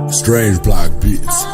Strange Block Beats.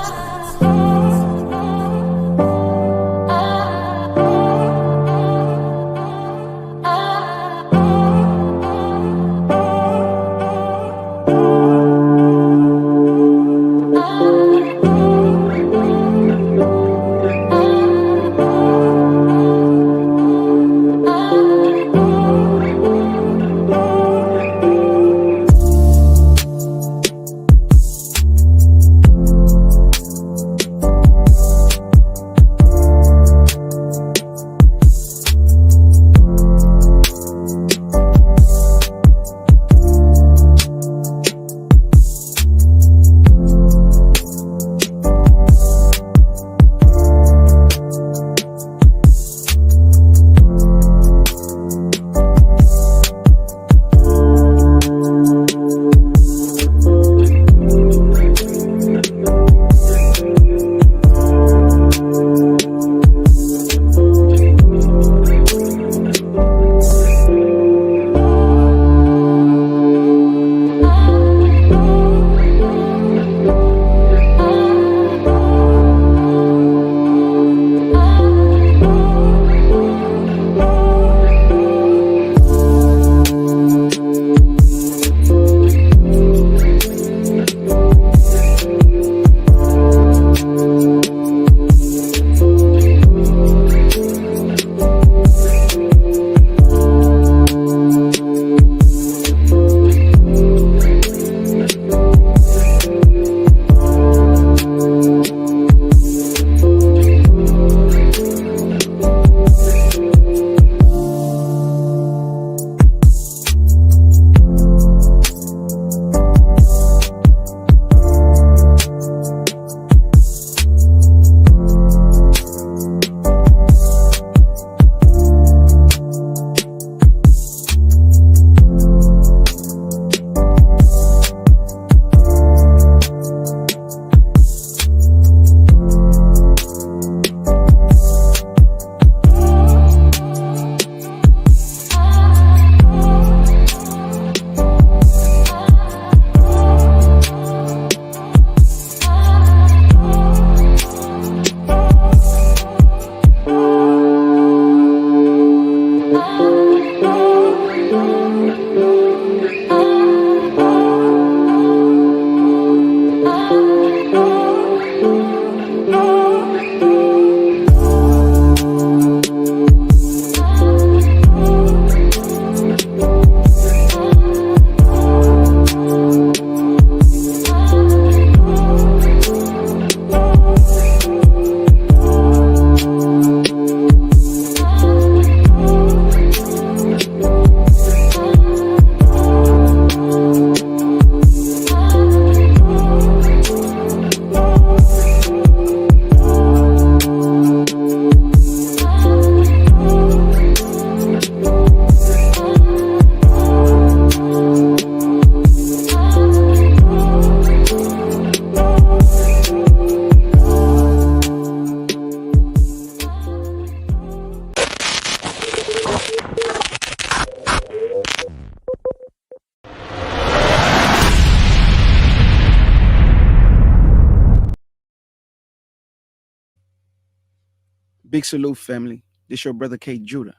Big salute, family. This your brother K. Judah,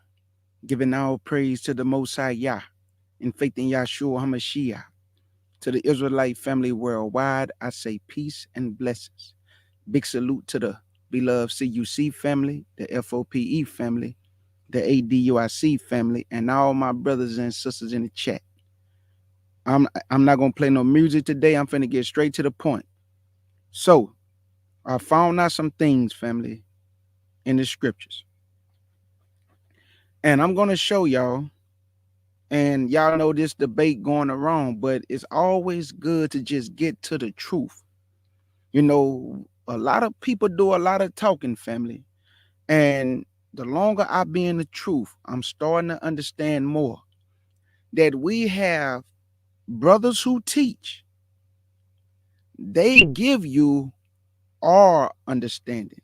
giving all praise to the Most High Yah, in faith in Yahshua HaMashiach. To the Israelite family worldwide, I say peace and blessings. Big salute to the beloved CUC family, the FOPE family, the ADUIC family, and all my brothers and sisters in the chat. I'm not gonna play no music today. I'm finna get straight to the point. So I found out some things, family, in the scriptures. And I'm gonna show y'all. And y'all know this debate going around, but it's always good to just get to the truth. You know, a lot of people do a lot of talking, family. And the longer I be in the truth, I'm starting to understand more that we have brothers who teach. They give you our understanding,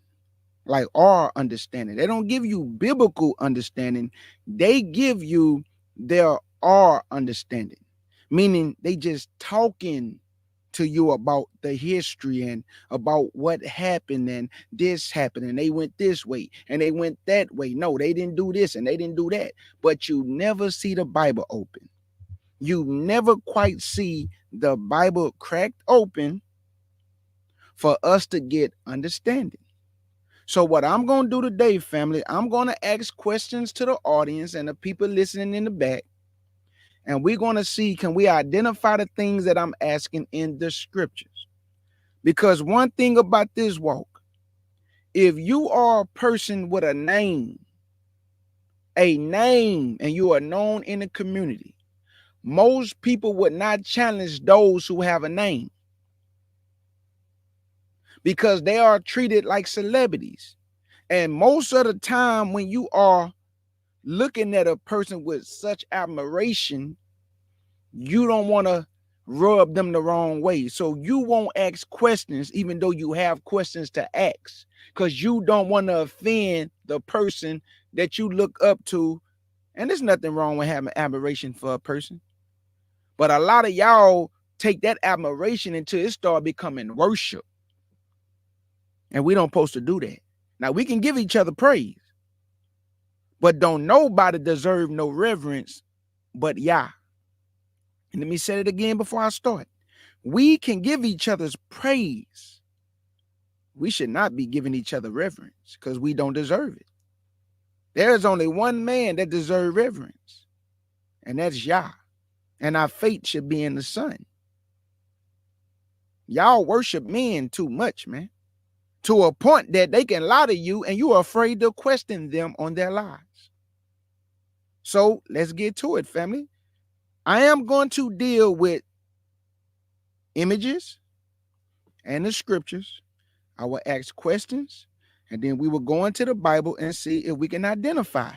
like our understanding. They don't give you biblical understanding. They give you their our understanding, meaning they just talking to you about the history and about what happened and this happened and they went this way and they went that way. No, they didn't do this and they didn't do that. But you never see the Bible open. You never quite see the Bible cracked open for us to get understanding. So what I'm going to do today, family, I'm going to ask questions to the audience and the people listening in the back. And we're going to see, can we identify the things that I'm asking in the scriptures? Because one thing about this walk, if you are a person with a name, and you are known in the community, most people would not challenge those who have a name because they are treated like celebrities. And most of the time when you are looking at a person with such admiration, you don't want to rub them the wrong way. So you won't ask questions, even though you have questions to ask, because you don't want to offend the person that you look up to. And there's nothing wrong with having admiration for a person. But a lot of y'all take that admiration until it start becoming worship. And we don't supposed to do that. Now, we can give each other praise, but don't nobody deserve no reverence but Yah. And let me say it again before I start. We can give each other's praise. We should not be giving each other reverence because we don't deserve it. There's only one man that deserves reverence, and that's Yah. And our faith should be in the Son. Y'all worship men too much, man, to a point that they can lie to you and you are afraid to question them on their lies. So let's get to it, family. I am going to deal with images and the scriptures. I will ask questions, and then we will go into the Bible and see if we can identify.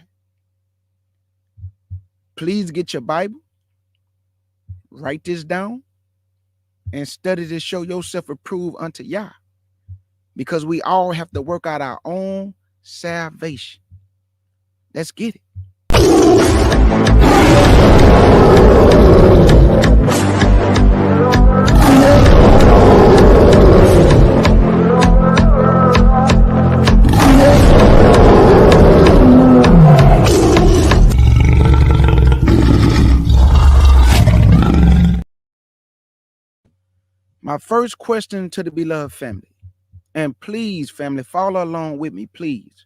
Please get your Bible, write this down, and study to show yourself approved unto Yah, because we all have to work out our own salvation. Let's get it. My first question to the beloved family, and please, family, follow along with me, please,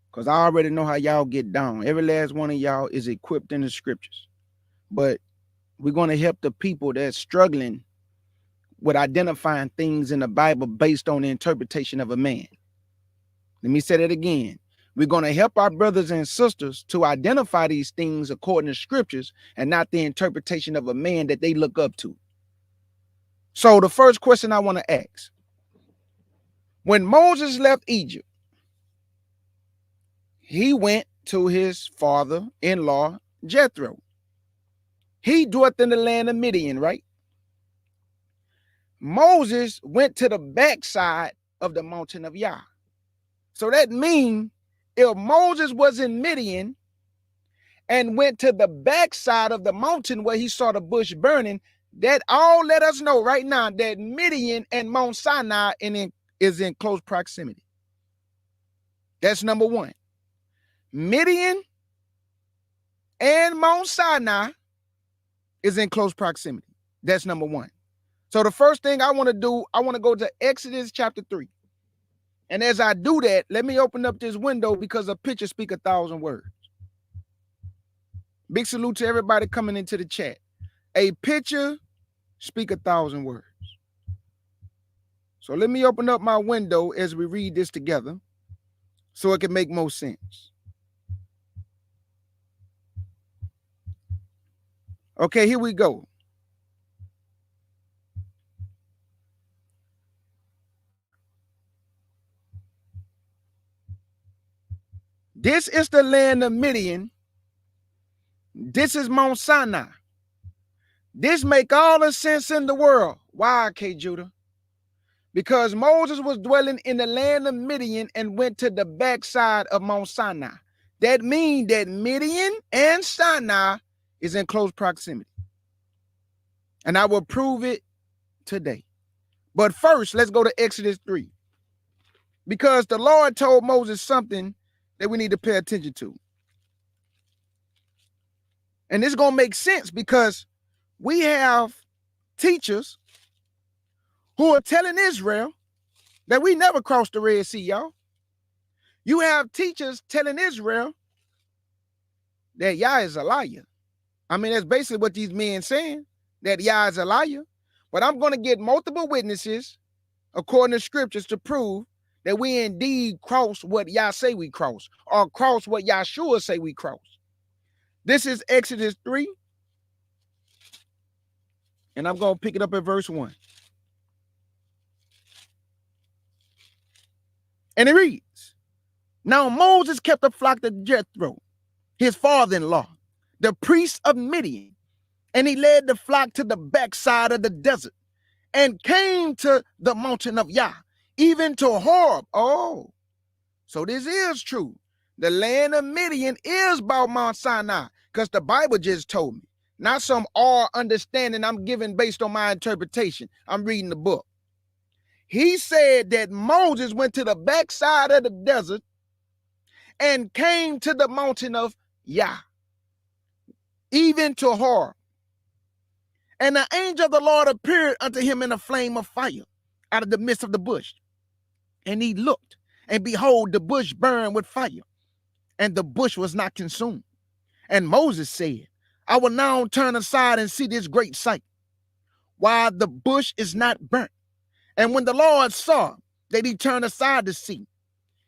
because I already know how y'all get down. Every last one of y'all is equipped in the scriptures, but we're going to help the people that's struggling with identifying things in the Bible based on the interpretation of a man. Let me say that again. We're going to help our brothers and sisters to identify these things according to scriptures and not the interpretation of a man that they look up to. So the first question I want to ask, when Moses left Egypt, he went to his father-in-law, Jethro. He dwelt in the land of Midian, right? Moses went to the backside of the mountain of Yah. So that means if Moses was in Midian and went to the backside of the mountain where he saw the bush burning, that all let us know right now that Midian and Mount Sinai is in close proximity. That's number one. Midian and Mount Sinai is in close proximity. That's number one. So the first thing I want to do, I want to go to Exodus chapter 3. And as I do that, let me open up this window because a picture speaks 1,000 words. Big salute to everybody coming into the chat. A picture speaks 1,000 words. So let me open up my window as we read this together so it can make more sense. Okay, here we go. This is the land of Midian. This is Mount Sinai. This make all the sense in the world. Why, K. Judah? Because Moses was dwelling in the land of Midian and went to the backside of Mount Sinai. That means that Midian and Sinai is in close proximity. And I will prove it today. But first, let's go to Exodus 3. Because the Lord told Moses something that we need to pay attention to. And it's going to make sense because we have teachers who are telling Israel that we never crossed the Red Sea, y'all. You have teachers telling Israel that Yah is a liar. I mean, that's basically what these men saying, that Yah is a liar. But I'm going to get multiple witnesses, according to scriptures, to prove that we indeed cross what Yah say we cross, or cross what Yahshua say we cross. This is Exodus 3, and I'm going to pick it up at verse 1. And it reads, Now Moses kept a flock to Jethro, his father-in-law, the priest of Midian, and he led the flock to the backside of the desert and came to the mountain of Yah, even to Horeb. Oh, so this is true. The land of Midian is about Mount Sinai, because the Bible just told me. Not some all understanding I'm giving based on my interpretation. I'm reading the book. He said that Moses went to the backside of the desert and came to the mountain of Yah, even to Horeb. And the angel of the Lord appeared unto him in a flame of fire out of the midst of the bush. And he looked, and behold, the bush burned with fire, and the bush was not consumed. And Moses said, I will now turn aside and see this great sight, while the bush is not burnt. And when the Lord saw that he turned aside to see,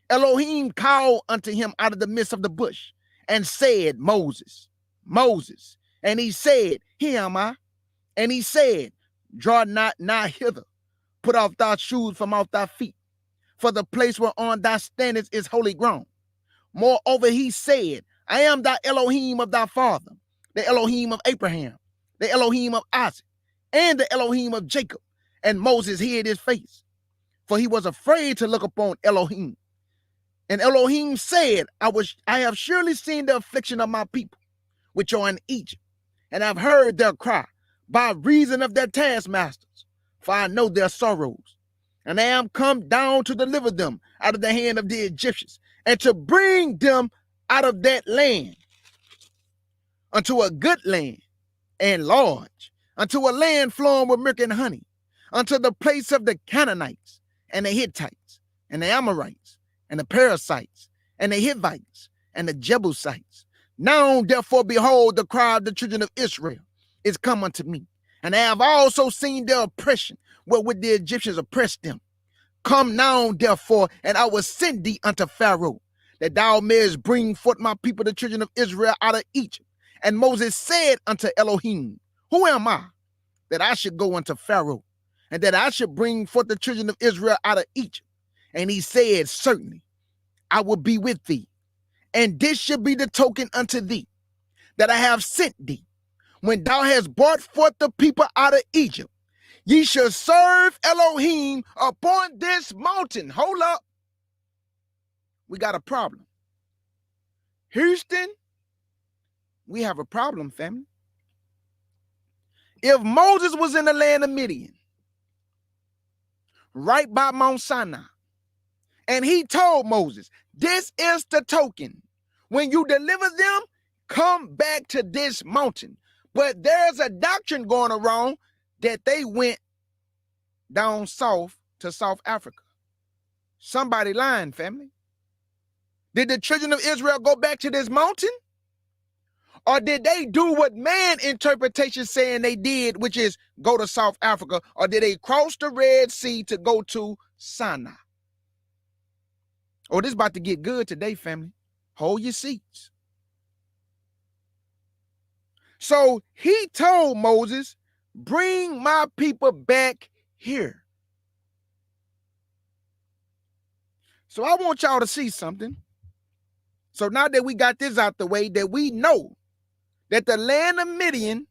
Elohim called unto him out of the midst of the bush, and said, Moses, Moses. And he said, Here am I. And he said, Draw not nigh hither, put off thy shoes from off thy feet, for the place whereon thou standest is holy ground. Moreover, he said, I am thy Elohim of thy father, the Elohim of Abraham, the Elohim of Isaac, and the Elohim of Jacob. And Moses hid his face, for he was afraid to look upon Elohim. And Elohim said, I have surely seen the affliction of my people, which are in Egypt, and I've heard their cry by reason of their taskmasters, for I know their sorrows. And I am come down to deliver them out of the hand of the Egyptians, and to bring them out of that land unto a good land and large, unto a land flowing with milk and honey, unto the place of the Canaanites and the Hittites and the Amorites and the Perizzites and the Hivites and the Jebusites. Now therefore behold, the cry of the children of Israel is come unto me, and I have also seen their oppression wherewith the Egyptians oppressed them. Come now therefore, and I will send thee unto Pharaoh, that thou mayest bring forth my people, the children of Israel, out of Egypt. And Moses said unto Elohim, Who am I, that I should go unto Pharaoh, and that I should bring forth the children of Israel out of Egypt? And he said, Certainly I will be with thee, and this shall be the token unto thee, that I have sent thee. When thou hast brought forth the people out of Egypt, ye shall serve Elohim upon this mountain. Hold up. We got a problem. Houston, we have a problem, family. If Moses was in the land of Midian, right by Mount Sinai, and he told Moses, this is the token. When you deliver them, come back to this mountain. But there's a doctrine going around that they went down south to South Africa. Somebody lying, family. Did the children of Israel go back to this mountain? Or did they do what man interpretation saying they did, which is go to South Africa? Or did they cross the Red Sea to go to Sinai? Oh, this is about to get good today, family. Hold your seats. So he told Moses, bring my people back here. So I want y'all to see something. So now that we got this out the way, that we know that the land of Midian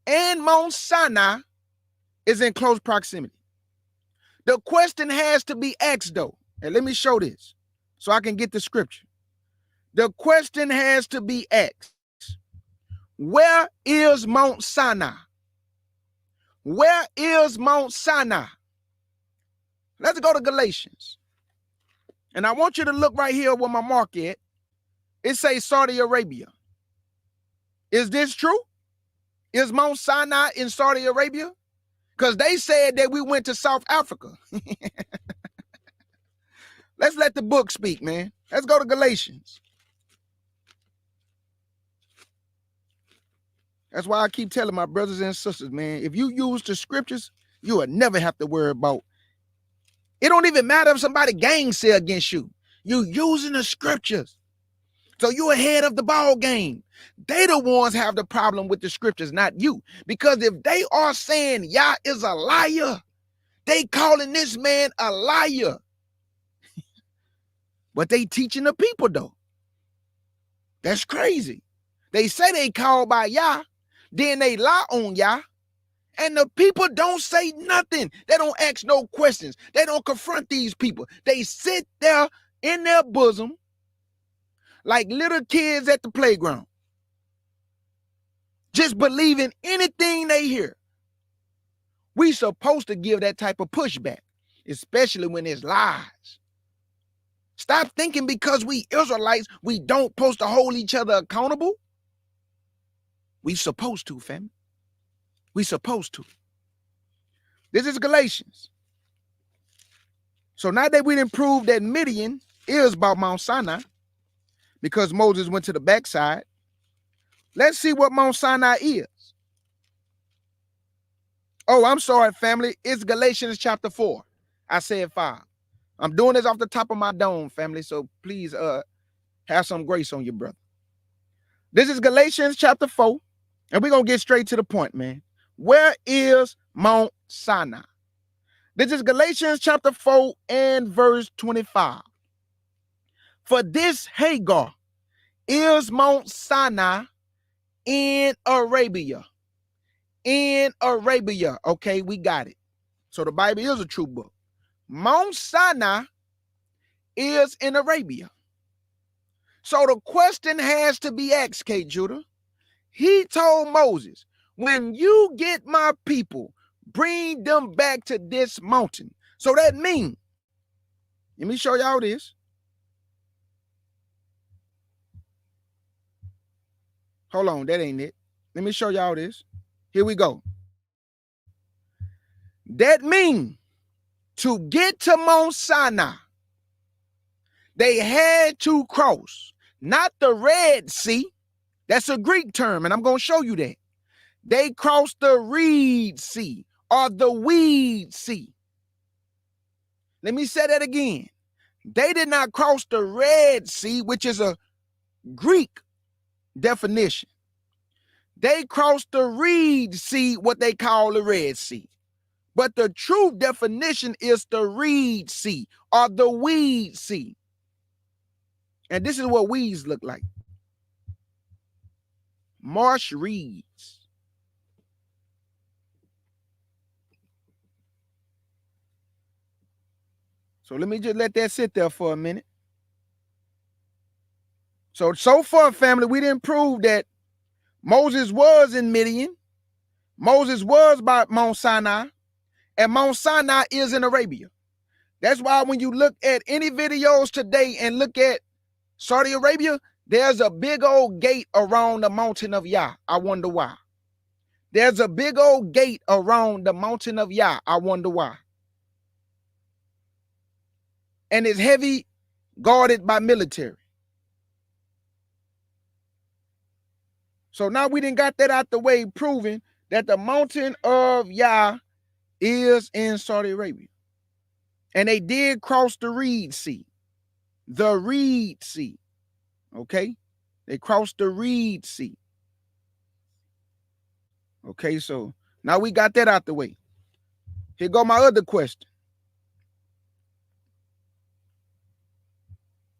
and Mount Sinai is in close proximity. The question has to be asked though, and let me show this so I can get the scripture. The question has to be asked. Where is Mount Sinai? Where is Mount Sinai? Let's go to Galatians. And I want you to look right here where my mark at. It says Saudi Arabia. Is this true? Is Mount Sinai in Saudi Arabia? Because they said that we went to South Africa. Let's let the book speak, man. Let's go to Galatians. That's why I keep telling my brothers and sisters, man, if you use the scriptures, you will never have to worry about. It don't even matter if somebody gainsay against you. You using the scriptures. So you ahead of the ball game. They the ones have the problem with the scriptures, not you. Because if they are saying Yah is a liar, they calling this man a liar. But they teaching the people though. That's crazy. They say they called by Yah, then they lie on Yah, and the people don't say nothing. They don't ask no questions. They don't confront these people. They sit there in their bosom like little kids at the playground, just believing anything they hear. We supposed to give that type of pushback, especially when it's lies. Stop thinking because we Israelites, we don't supposed to hold each other accountable. We supposed to, fam. We supposed to. This is Galatians. So now that we didn't prove that Midian is about Mount Sinai, because Moses went to the backside, let's see what Mount Sinai is. Oh, I'm sorry, family. It's Galatians chapter 4. I said 5. I'm doing this off the top of my dome, family, so please have some grace on your brother. This is Galatians chapter 4, and we're going to get straight to the point, man. Where is Mount Sinai? This is Galatians chapter 4 and verse 25. For this Hagar is Mount Sinai in Arabia. In Arabia. Okay, we got it. So the Bible is a true book. Mount Sinai is in Arabia. So the question has to be asked, K. Judah. He told Moses, when you get my people, bring them back to this mountain. So that means, let me show y'all this. Hold on, that ain't it. Let me show y'all this. Here we go. That means to get to Mount Sinai, they had to cross, not the Red Sea. That's a Greek term, and I'm going to show you that. They crossed the Reed Sea or the Weed Sea. Let me say that again. They did not cross the Red Sea, which is a Greek definition. They crossed the Reed Sea, what they call the Red Sea. But the true definition is the Reed Sea or the Weed Sea. And this is what weeds look like. Marsh reeds. So let me just let that sit there for a minute. So far, family, we didn't prove that Moses was in Midian. Moses was by Mount Sinai. And Mount Sinai is in Arabia. That's why when you look at any videos today and look at Saudi Arabia, there's a big old gate around the mountain of Yah. I wonder why. There's a big old gate around the mountain of Yah. I wonder why. And it's heavy guarded by military. So now we done got that out the way, proving that the mountain of Yah is in Saudi Arabia. And they did cross the Reed Sea. The Reed Sea. Okay? They crossed the Reed Sea. Okay, so now we got that out the way. Here go my other question.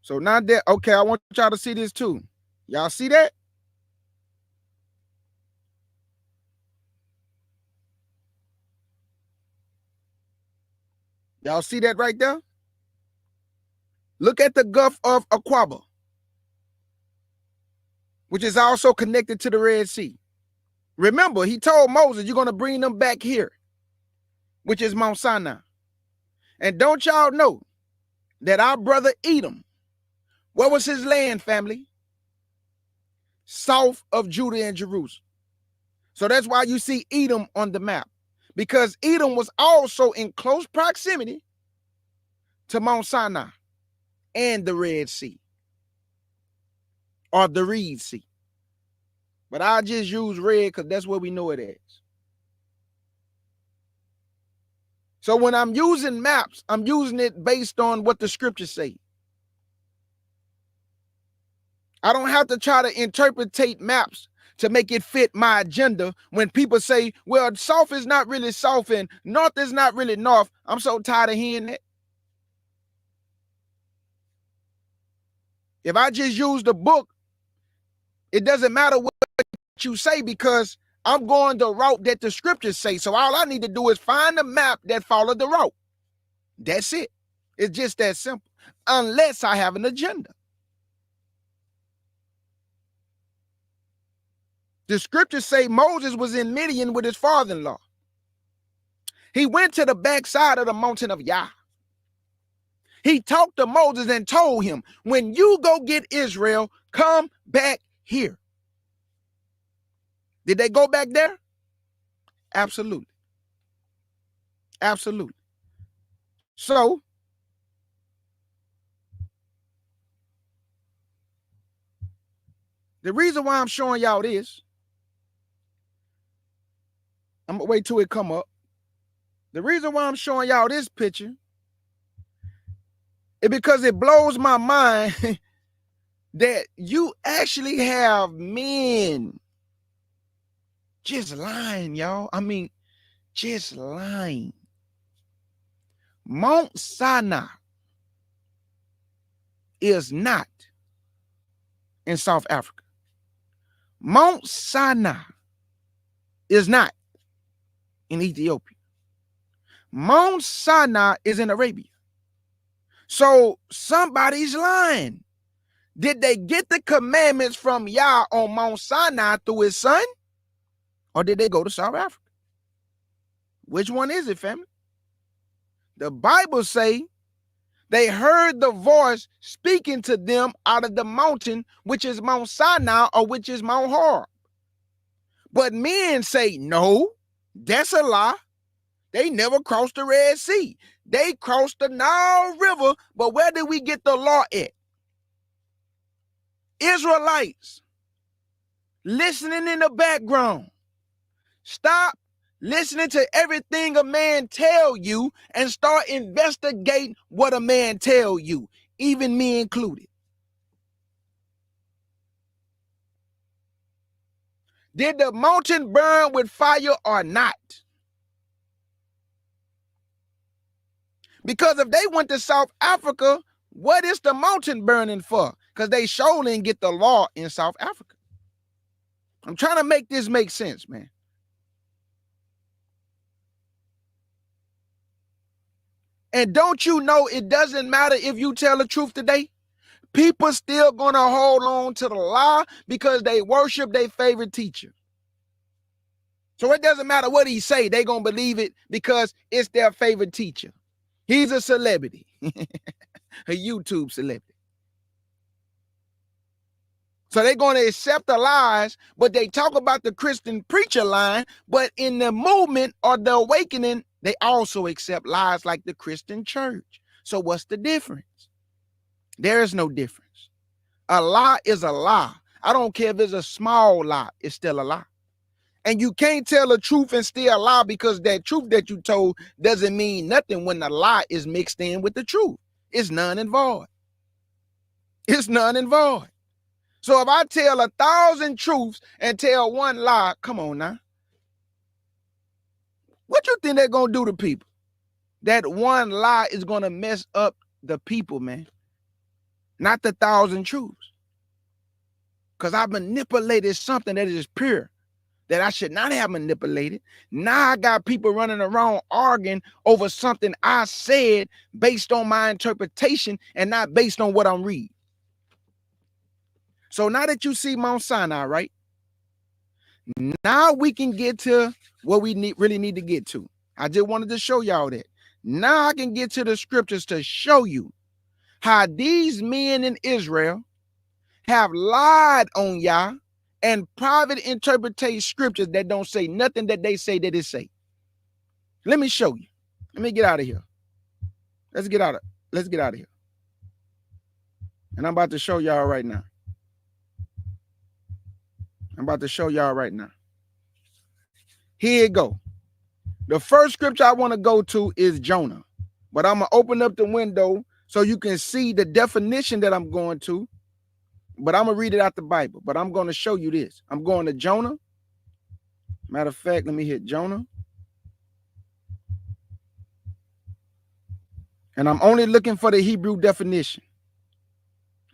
So now that, okay, I want y'all to see this too. Y'all see that? Y'all see that right there? Look at the Gulf of Aqaba, which is also connected to the Red Sea. Remember, he told Moses, you're going to bring them back here. which is Mount Sinai. And don't y'all know that our brother Edom, what was his land, family? South of Judah and Jerusalem. So that's why you see Edom on the map, because Edom was also in close proximity to Mount Sinai and the Red Sea, or the Reed Sea. But I just use red because that's what we know it as. So when I'm using maps, I'm using it based on what the scriptures say. I don't have to try to interpretate maps to make it fit my agenda. When people say, well, south is not really south and north is not really north, I'm so tired of hearing that. If I just use the book, it doesn't matter what you say, because I'm going the route that the scriptures say. So all I need to do is find a map that follows the route. That's it. It's just that simple. Unless I have an agenda. The scriptures say Moses was in Midian with his father-in-law. He went to the backside of the mountain of Yah. He talked to Moses and told him, when you go get Israel, come back here. Did they go back there? Absolutely. Absolutely. So, the reason why I'm showing y'all this, I'm gonna wait till it come up. The reason why I'm showing y'all this picture is because it blows my mind that you actually have men just lying, y'all. I mean, just lying. Mount Sinai is not in South Africa. Mount Sinai is not in Ethiopia. Mount Sinai is in Arabia. So somebody's lying. Did they get the commandments from Yah on Mount Sinai through his son? Or did they go to South Africa? Which one is it, family? The Bible say they heard the voice speaking to them out of the mountain, which is Mount Sinai, or which is Mount Horeb. But men say, no, that's a lie. They never crossed the Red Sea. They crossed the Nile River, but where did we get the law at? Israelites, listening in the background. Stop listening to everything a man tell you and start investigating what a man tell you, even me included. Did the mountain burn with fire or not? Because if they went to South Africa, what is the mountain burning for? Because they surely didn't get the law in South Africa. I'm trying to make this make sense, man. And don't you know it doesn't matter if you tell the truth today? People still gonna hold on to the lie because they worship their favorite teacher. So it doesn't matter what he say, they gonna believe it because it's their favorite teacher. He's a celebrity, a YouTube celebrity. So they're going to accept the lies, but they talk about the Christian preacher line, but in the movement or the awakening, they also accept lies like the Christian church. So what's the difference? There is no difference. A lie is a lie. I don't care if it's a small lie, it's still a lie. And you can't tell the truth and still lie, because that truth that you told doesn't mean nothing when the lie is mixed in with the truth. It's none and void. It's none and void. So if I tell 1,000 truths and tell one lie, come on now. What you think they're going to do to people? That one lie is going to mess up the people, man. Not the 1,000 truths. Because I manipulated something that is pure, that I should not have manipulated. Now I got people running around arguing over something I said based on my interpretation and not based on what I'm reading. So now that you see Mount Sinai, right? Now we can get to what we really need to get to. I just wanted to show y'all that. Now I can get to the scriptures to show you how these men in Israel have lied on Yah and private interpretate scriptures that don't say nothing that they say that it say. Let me show you. Let me get out of here. Let's get out of here. And I'm about to show y'all right now. Here you go. The first scripture I want to go to is Jonah. But I'm going to open up the window so you can see the definition that I'm going to. But I'm going to read it out the Bible. But I'm going to show you this. I'm going to Jonah. Matter of fact, let me hit Jonah. And I'm only looking for the Hebrew definition.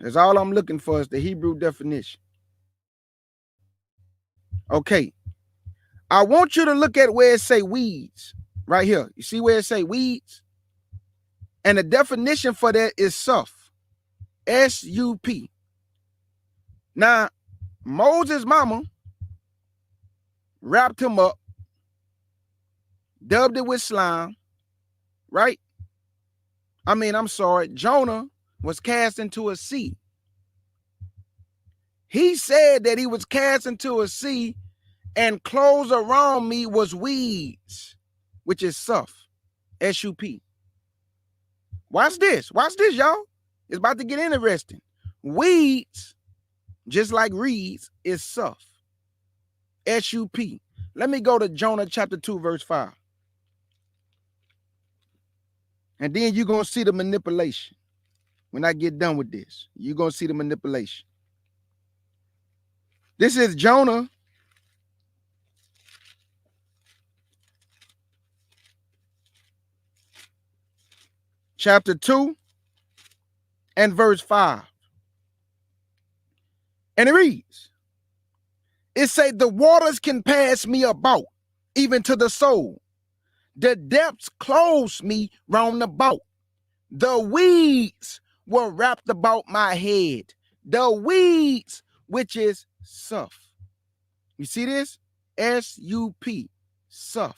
That's all I'm looking for is the Hebrew definition. Okay. I want you to look at where it say weeds right here. You see where it say weeds? And the definition for that is sup. S-U-P. Now, Moses' mama wrapped him up, dubbed it with slime, right? Jonah was cast into a sea. He said that he was cast into a sea and clothes around me was weeds, which is sup, S-U-P. Watch this, y'all. It's about to get interesting. Weeds, just like reeds, is sup, S-U-P. Let me go to Jonah chapter 2, verse 5. And then you're going to see the manipulation. When I get done with this, you're going to see the manipulation. This is Jonah chapter 2 and verse 5. And it reads, it say, the waters can pass me about, even to the soul. The depths close me round about. The weeds were wrapped about my head. The weeds, which is sup. You see this? S-U-P, sup.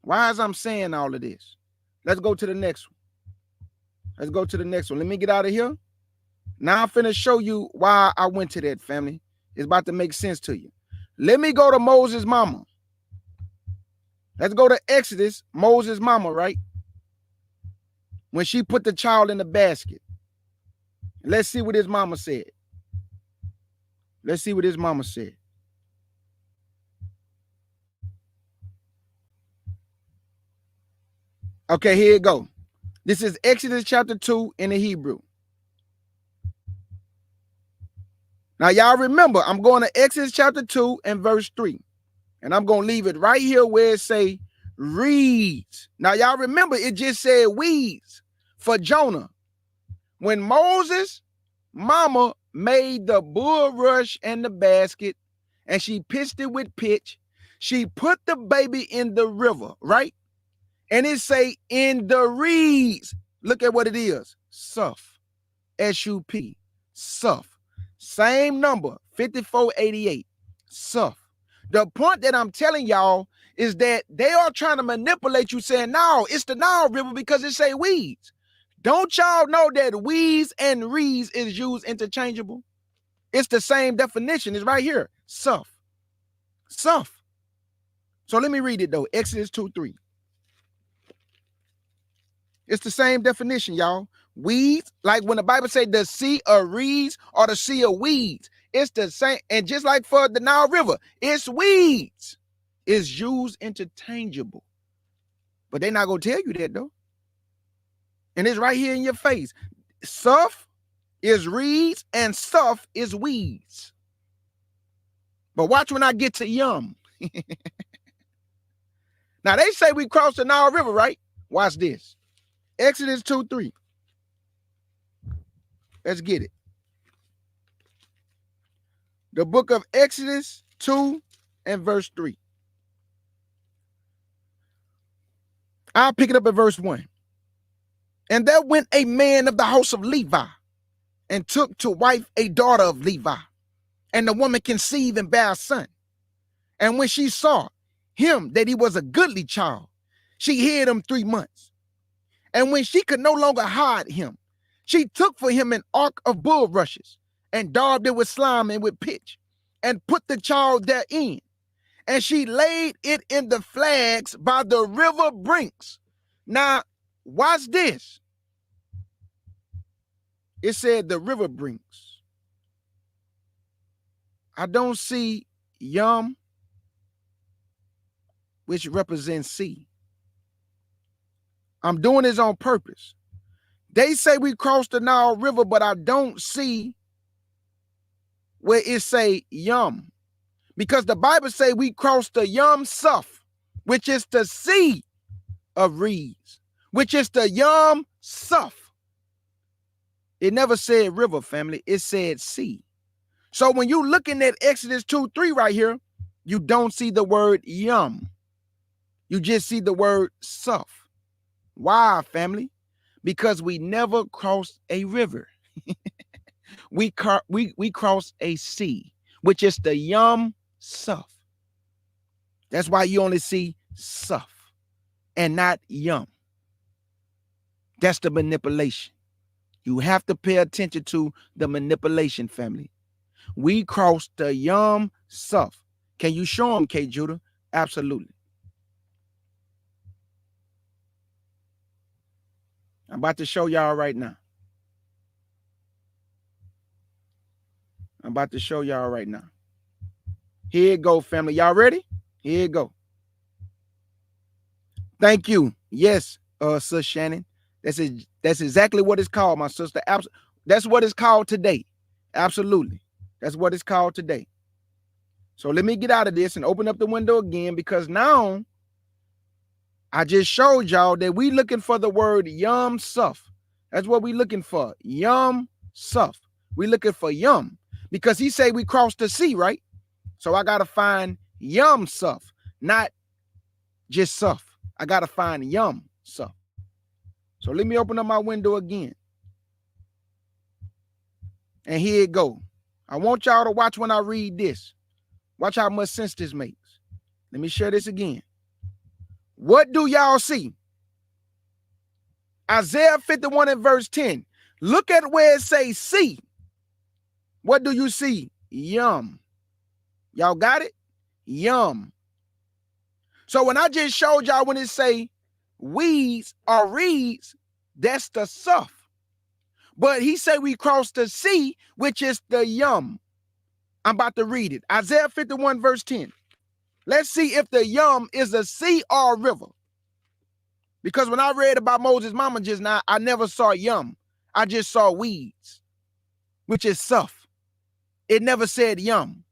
Why is I'm saying all of this? Let's go to the next one. Let me get out of here. Now I'm finna show you why I went to that, family. It's about to make sense to you. Let me go to Moses' mama. Let's go to Exodus, Moses' mama, right? When she put the child in the basket. Let's see what his mama said. Okay, here you go. This is Exodus chapter 2 in the Hebrew. Now, y'all remember, I'm going to Exodus chapter 2 and verse 3. And I'm going to leave it right here where it say reeds. Now, y'all remember, it just said weeds for Jonah. When Moses' mama made the bulrush and the basket, and she pitched it with pitch, she put the baby in the river, right? And it say in the reeds. Look at what it is. Sup. S-U-P. Sup. Same number, 5488. Sup. The point that I'm telling y'all is that they are trying to manipulate you, saying, no, it's the Nile River because it say weeds. Don't y'all know that weeds and reeds is used interchangeable? It's the same definition. It's right here. Sup. Sup. So let me read it though. Exodus 2:3. It's the same definition, y'all. Weeds, like when the Bible say the sea of reeds or the sea of weeds, it's the same. And just like for the Nile River, it's weeds. It's used interchangeable. But they're not going to tell you that though. And it's right here in your face. Sup is reeds and sup is weeds. But watch when I get to yum. Now they say we crossed the Nile River, right? Watch this. Exodus 2:3. Let's get it. The book of Exodus 2 and verse 3. I'll pick it up at verse 1. And there went a man of the house of Levi and took to wife a daughter of Levi. And the woman conceived and bare a son. And when she saw, him that he was a goodly child, she hid him 3 months. And when she could no longer hide him, she took for him an ark of bulrushes and daubed it with slime and with pitch and put the child therein. And she laid it in the flags by the river brinks. Now, watch this. It said the river brinks. I don't see Yum, which represents sea. I'm doing this on purpose. They say we crossed the Nile River, but I don't see where it say Yum. Because the Bible say we crossed the Yum Suf, which is the sea of reeds, which is the Yum Suf. It never said river, family. It said sea. So when you looking at Exodus 2:3 right here, you don't see the word Yum. You just see the word Suf. Why, family? Because we never crossed a river. we crossed a sea, which is the Yum Suf. That's why you only see Suf and not Yum. That's the manipulation. You have to pay attention to the manipulation, family. We crossed the Yum Suf. Can you show them, K. Judah? Absolutely. I'm about to show y'all right now. I'm about to show y'all right now. Here it go, family. Y'all ready? Here it go. Thank you. Yes, Sis Shannon. That's exactly what it's called, my sister. That's what it's called today. Absolutely. That's what it's called today. So let me get out of this and open up the window again, because now I just showed y'all that we looking for the word Yum Suf. That's what we looking for. Yum Suf. We looking for Yum, because he say we crossed the sea, right? So I got to find Yum Suf, not just Suf. I got to find Yum Suf. So let me open up my window again. And here it go. I want y'all to watch when I read this. Watch how much sense this makes. Let me share this again. What do y'all see? Isaiah 51 and verse 10. Look at where it says sea. What do you see? Yum. Y'all got it? Yum. So when I just showed y'all when it say weeds or reeds, that's the Suf. But he said we crossed the sea, which is the Yum. I'm about to read it. Isaiah 51 verse 10. Let's see if the Yum is a sea or a river. Because when I read about Moses' mama just now, I never saw Yum. I just saw weeds, which is Suf. It never said Yum.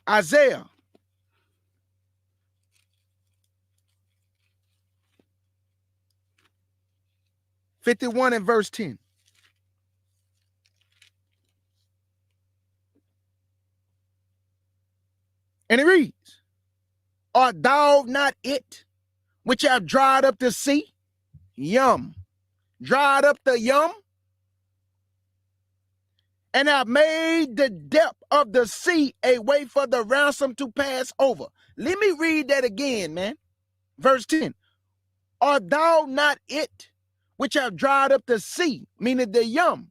Isaiah 51 and verse 10. And it reads, art thou not it which have dried up the sea? Yum. Dried up the Yum? And have made the depth of the sea a way for the ransom to pass over. Let me read that again, man. Verse 10. Art thou not it which have dried up the sea, meaning the Yum,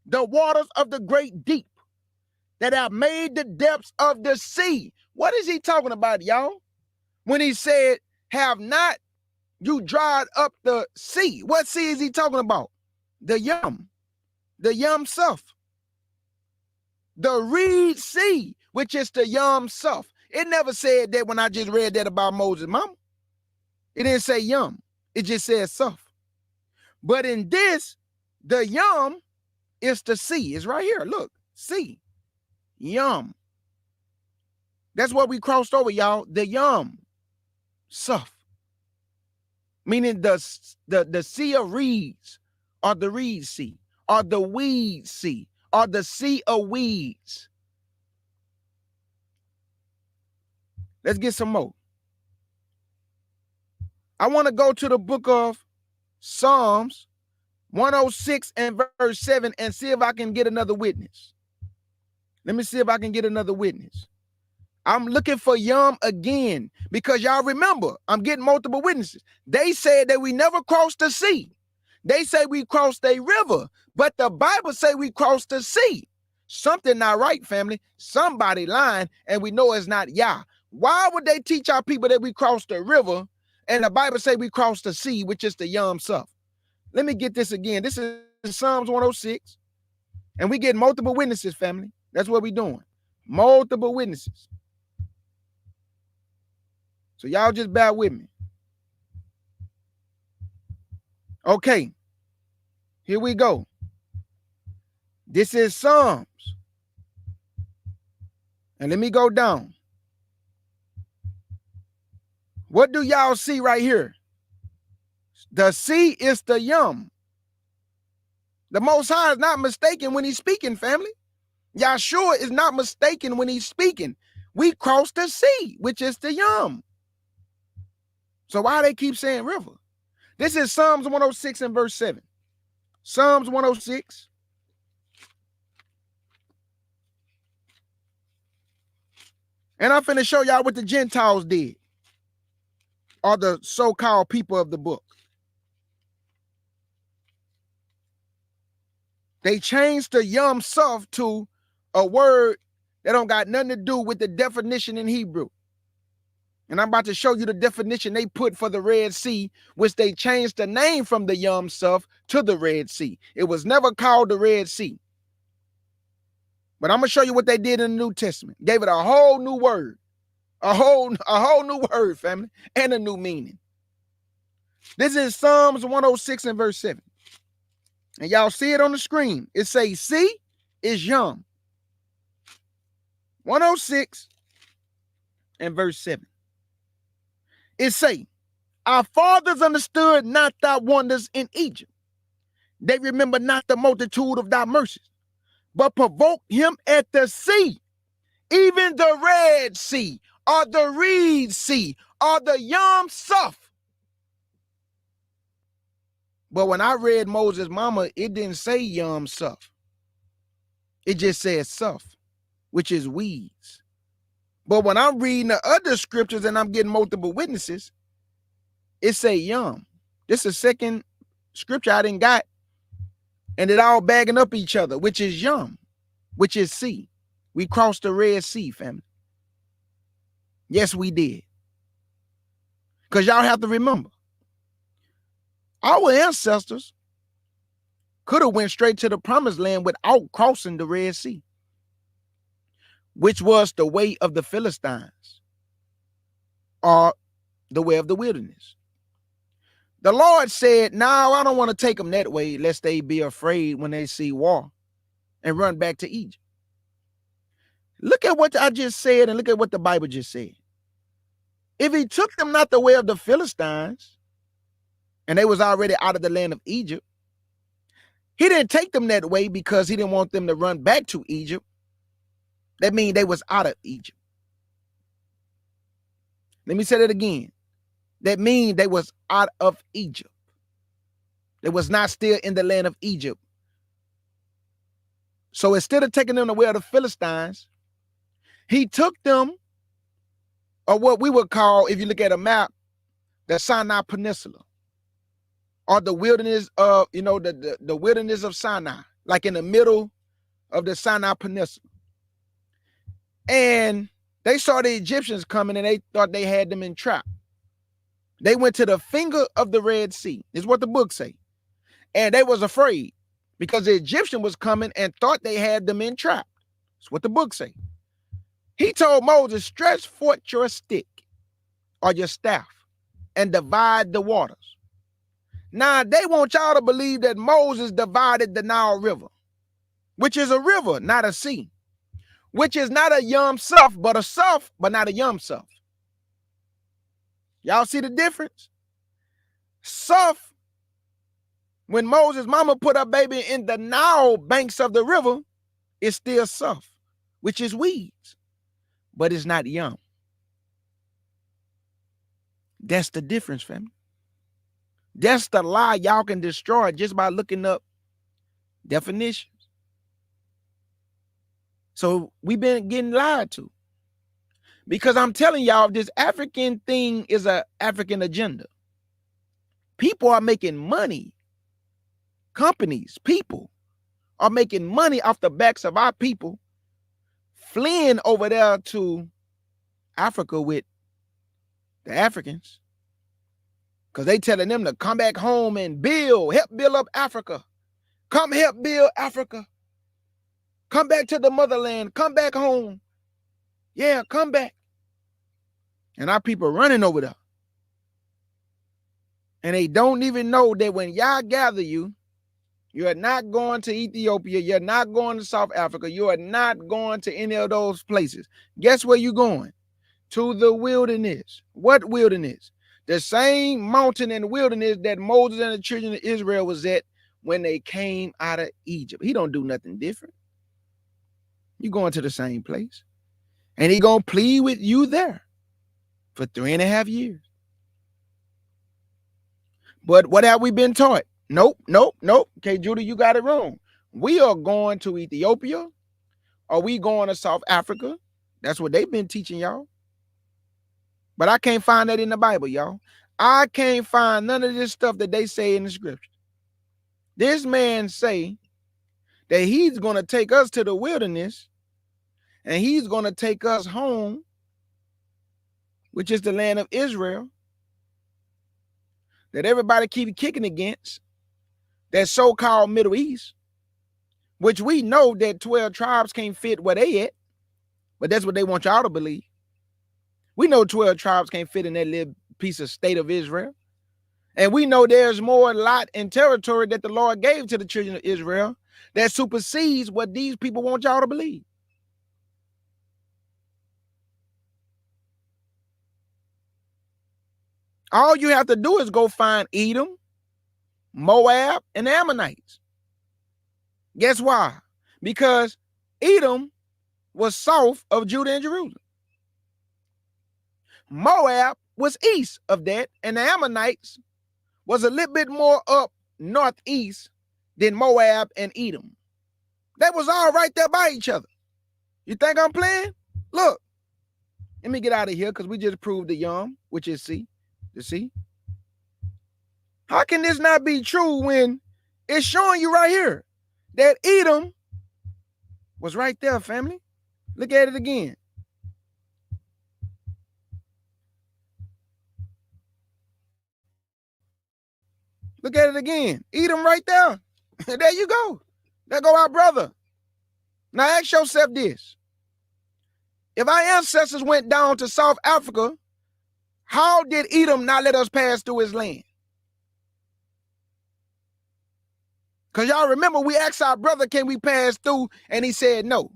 the waters of the great deep, that have made the depths of the sea? What is he talking about, y'all? When he said, have not you dried up the sea? What sea is he talking about? The Yum Suf. The reed sea, which is the Yum Suf. It never said that when I just read that about Moses' mama. It didn't say Yum. It just said Suf. But in this, the Yum is the sea. It's right here. Look, sea. Yum. That's what we crossed over, y'all. The Yum Suf. Meaning the sea of reeds, or the reed sea, or the weed sea, or the sea of weeds. Let's get some more. I want to go to the book of Psalms 106 and verse 7 and see if I can get another witness. Let me see if I can get another witness. I'm looking for Yum again because y'all remember, I'm getting multiple witnesses. They said that we never crossed the sea. They say we crossed a river, but the Bible say we crossed the sea. Something not right, family. Somebody lying, and we know it's not Yah. Why would they teach our people that we crossed the river and the Bible say we crossed the sea, which is the Yum Suf? Let me get this again. This is Psalms 106, and we get multiple witnesses, family. That's what we doing. Multiple witnesses. So y'all just bear with me. Okay. Here we go. This is Psalms. And let me go down. What do y'all see right here? The sea is the Yum. The Most High is not mistaken when he's speaking, family. Yahshua is not mistaken when he's speaking. We crossed the sea, which is the Yum. So why they keep saying river? This is Psalms 106 and verse 7. Psalms 106. And I'm finna show y'all what the Gentiles did, or the so-called people of the book. They changed the Yom Suf to a word that don't got nothing to do with the definition in Hebrew. And I'm about to show you the definition they put for the Red Sea, which they changed the name from the Yom Suf to the Red Sea. It was never called the Red Sea. But I'm going to show you what they did in the New Testament. Gave it a whole new word. A whole new word, family, and a new meaning. This is Psalms 106 and verse 7. And y'all see it on the screen. It says, sea is Yum. 106 and verse 7. It say, our fathers understood not thy wonders in Egypt. They remember not the multitude of thy mercies, but provoked him at the sea, even the Red Sea, or the Reed Sea, or the Yom Suf. But when I read Moses' mama, it didn't say Yom Suf. It just said Suf, which is weeds. But when I'm reading the other scriptures and I'm getting multiple witnesses, it say Yum. This is the second scripture I didn't got, and it all bagging up each other, which is Yum, which is sea. We crossed the Red Sea, family. Yes, we did. Because y'all have to remember, our ancestors could have went straight to the promised land without crossing the Red Sea, which was the way of the Philistines, or the way of the wilderness. The Lord said, no, I don't want to take them that way, lest they be afraid when they see war and run back to Egypt. Look at what I just said and look at what the Bible just said. If he took them not the way of the Philistines, and they was already out of the land of Egypt, he didn't take them that way because he didn't want them to run back to Egypt. That means they was out of Egypt. Let me say that again. That means they was out of Egypt. They was not still in the land of Egypt. So instead of taking them the way of the Philistines, he took them, or what we would call, if you look at a map, the Sinai Peninsula, or the wilderness of, the wilderness of Sinai, like in the middle of the Sinai Peninsula. And they saw the Egyptians coming and they thought they had them in trap. They went to the finger of the Red Sea, is what the book say. And they was afraid because the Egyptian was coming and thought they had them in trap. That's what the book say. He told Moses, stretch forth your stick or your staff and divide the waters. Now, they want y'all to believe that Moses divided the Nile River, which is a river, not a sea, which is not a Yom Suf, but a Suf, but not a Yom Suf. Y'all see the difference? Suf, when Moses' mama put her baby in the Nile banks of the river, it's still Suf, which is weeds, but it's not Yom. That's the difference, family. That's the lie y'all can destroy just by looking up definitions. So we've been getting lied to Because I'm telling y'all, this African thing is an African agenda. People are making money. Companies, people are making money off the backs of our people fleeing over there to Africa with the Africans. Because they telling them to come back home and help build up Africa. Come help build Africa. Come back to the motherland. Come back home. Yeah, come back. And our people running over there. And they don't even know that when y'all gather you, are not going to Ethiopia. You're not going to South Africa. You are not going to any of those places. Guess where you're going? To the wilderness. What wilderness? The same mountain and wilderness that Moses and the children of Israel was at when they came out of Egypt. He don't do nothing different. You're going to the same place. And he going to plead with you there for 3.5 years. But what have we been taught? Nope. Okay, Judah, you got it wrong. We are going to Ethiopia. Are we going to South Africa? That's what they've been teaching y'all. But I can't find that in the Bible, y'all. I can't find none of this stuff that they say in the scripture. This man say that he's going to take us to the wilderness and he's going to take us home, which is the land of Israel, that everybody keep kicking against, that so-called Middle East, which we know that 12 tribes can't fit where they at, but that's what they want y'all to believe. We know 12 tribes can't fit in that little piece of state of Israel. And we know there's more lot and territory that the Lord gave to the children of Israel that supersedes what these people want y'all to believe. All you have to do is go find Edom, Moab, and the Ammonites. Guess why? Because Edom was south of Judah and Jerusalem. Moab was east of that, and the Ammonites was a little bit more up northeast than Moab and Edom. That was all right there by each other. You think I'm playing? Look, let me get out of here because we just proved the yum, which is C. The C. How can this not be true when it's showing you right here that Edom was right there, family? Look at it again. Look at it again. Edom right there. There you go. There go our brother. Now ask yourself this. If our ancestors went down to South Africa, how did Edom not let us pass through his land? Because y'all remember we asked our brother, can we pass through? And he said no.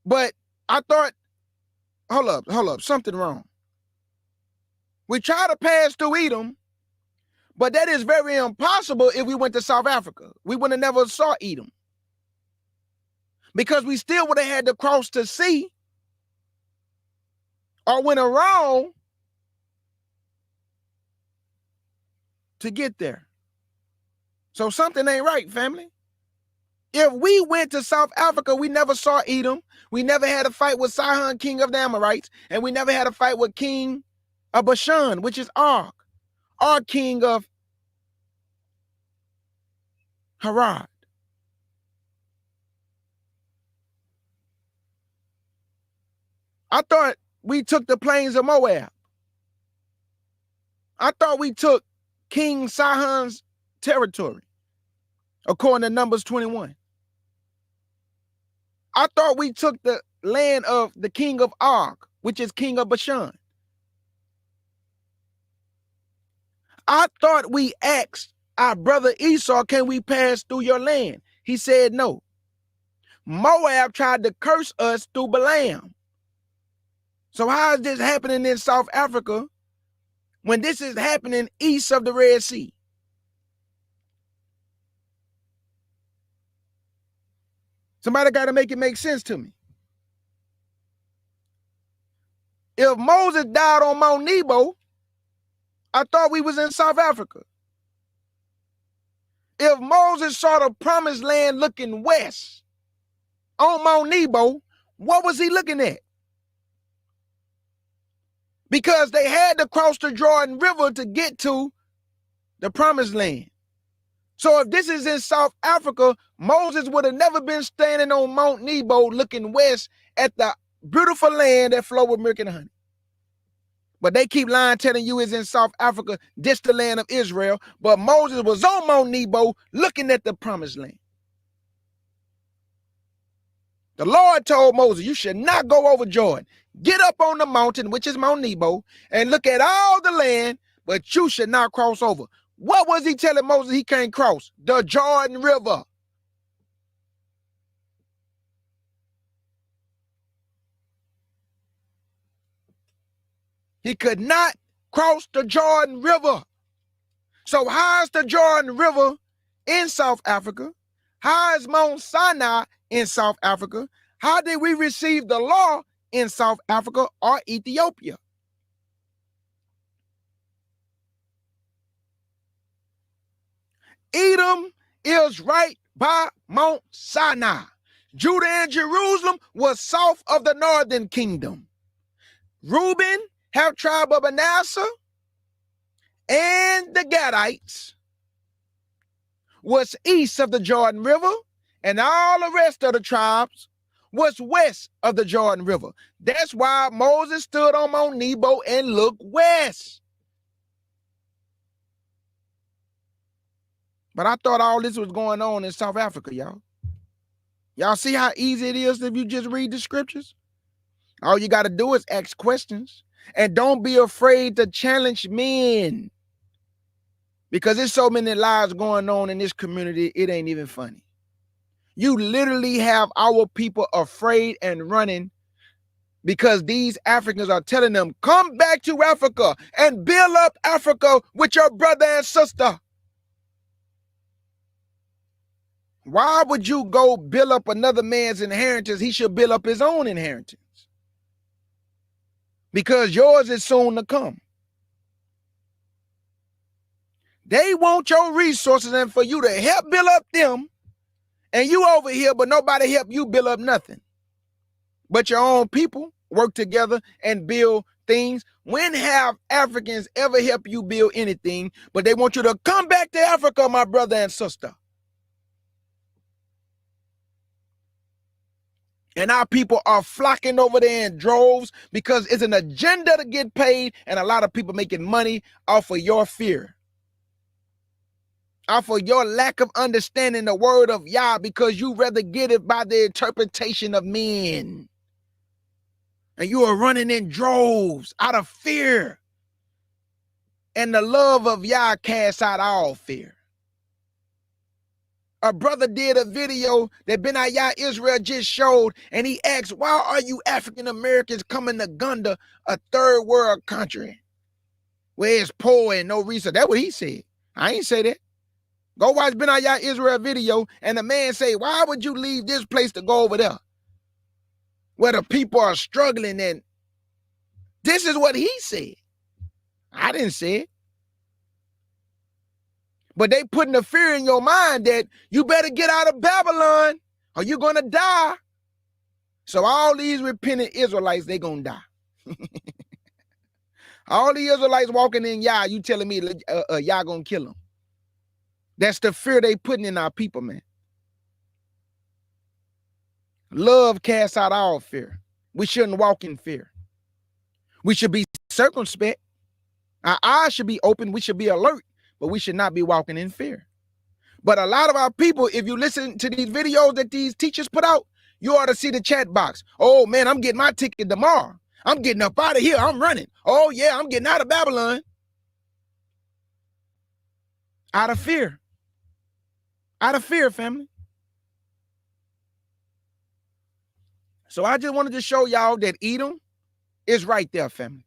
But I thought, hold up, something wrong. We try to pass through Edom, but that is very impossible if we went to South Africa. We would have never saw Edom. Because we still would have had to cross the sea or went around to get there. So something ain't right, family. If we went to South Africa, we never saw Edom. We never had a fight with Sihon, king of the Amorites, and we never had a fight with king of Bashan, which is Og, king of Harad. I thought we took the plains of Moab. I thought we took King Sihon's territory, according to Numbers 21. I thought we took the land of the king of Og, which is king of Bashan. I thought we asked our brother Esau, can we pass through your land? He said no. Moab tried to curse us through Balaam. So how is this happening in South Africa when this is happening east of the Red Sea? Somebody got to make it make sense to me. If Moses died on Mount Nebo, I thought we was in South Africa. If Moses saw the promised land looking west on Mount Nebo, what was he looking at? because they had to cross the Jordan River to get to the promised land. So if this is in South Africa, Moses would have never been standing on Mount Nebo looking west at the beautiful land that flowed with milk and honey. But they keep lying, telling you it's in South Africa, this the land of Israel. But Moses was on Mount Nebo looking at the promised land. The Lord told Moses, you should not go over Jordan. Get up on the mountain, which is Mount Nebo, and look at all the land, but you should not cross over. What was he telling Moses he can't cross? The Jordan River. He could not cross the Jordan River. So how is the Jordan River in South Africa? How is Mount Sinai in South Africa? How did we receive the law in South Africa or Ethiopia? Edom is right by Mount Sinai. Judah and Jerusalem was south of the northern kingdom. Reuben, half tribe of Manasseh, and the Gadites was east of the Jordan River, and all the rest of the tribes was west of the Jordan River. That's why Moses stood on Mount Nebo and looked west. But I thought all this was going on in South Africa, y'all. Y'all see how easy it is if you just read the scriptures? All you got to do is ask questions. And don't be afraid to challenge men. Because there's so many lies going on in this community, it ain't even funny. You literally have our people afraid and running because these Africans are telling them, come back to Africa and build up Africa with your brother and sister. Why would you go build up another man's inheritance? He should build up his own inheritance. Because yours is soon to come. They want your resources and for you to help build up them. And you over here, but nobody help you build up nothing. But your own people work together and build things. When have Africans ever helped you build anything? But they want you to come back to Africa, my brother and sister. And our people are flocking over there in droves because it's an agenda to get paid, and a lot of people making money off of your fear. Off of your lack of understanding the word of Yah, because you rather get it by the interpretation of men. And you are running in droves out of fear. And the love of Yah casts out all fear. A brother did a video that Ben Ayah Israel just showed, and he asked, why are you African Americans coming to Uganda, a third world country where it's poor and no resource? That's what he said. I ain't say that. Go watch Ben Ayah Israel video, and the man say, why would you leave this place to go over there where the people are struggling? And this is what he said. I didn't say it. But they putting the fear in your mind that you better get out of Babylon or you're going to die. So all these repentant Israelites, they going to die. All the Israelites walking in Yah, you telling me Yah going to kill them. That's the fear they putting in our people, man. Love casts out all fear. We shouldn't walk in fear. We should be circumspect. Our eyes should be open. We should be alert. But we should not be walking in fear. But a lot of our people, if you listen to these videos that these teachers put out, you ought to see the chat box. Oh, man, I'm getting my ticket tomorrow. I'm getting up out of here. I'm running. Oh, yeah, I'm getting out of Babylon. Out of fear. Out of fear, family. So I just wanted to show y'all that Edom is right there, family.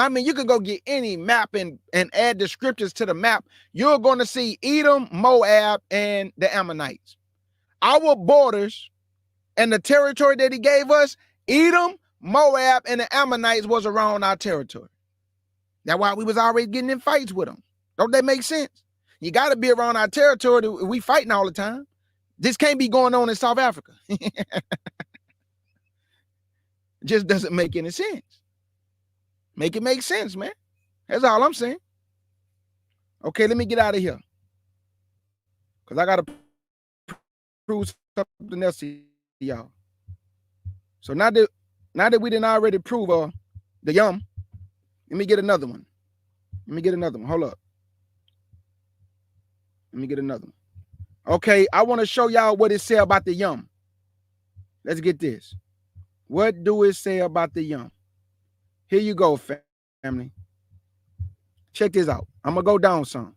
I mean, you can go get any map and add the scriptures to the map. You're going to see Edom, Moab, and the Ammonites. Our borders and the territory that he gave us, Edom, Moab, and the Ammonites was around our territory. That's why we was already getting in fights with them. Don't that make sense? You got to be around our territory. We fighting all the time. This can't be going on in South Africa. Just doesn't make any sense. Make it make sense, man. That's all I'm saying. Okay, let me get out of here. Because I got to prove something else to y'all. So now that we didn't already prove the yum, let me get another one. Hold up. Let me get another one. Okay, I want to show y'all what it says about the yum. Let's get this. What do it say about the yum? Here you go, family. Check this out. I'm going to go down some.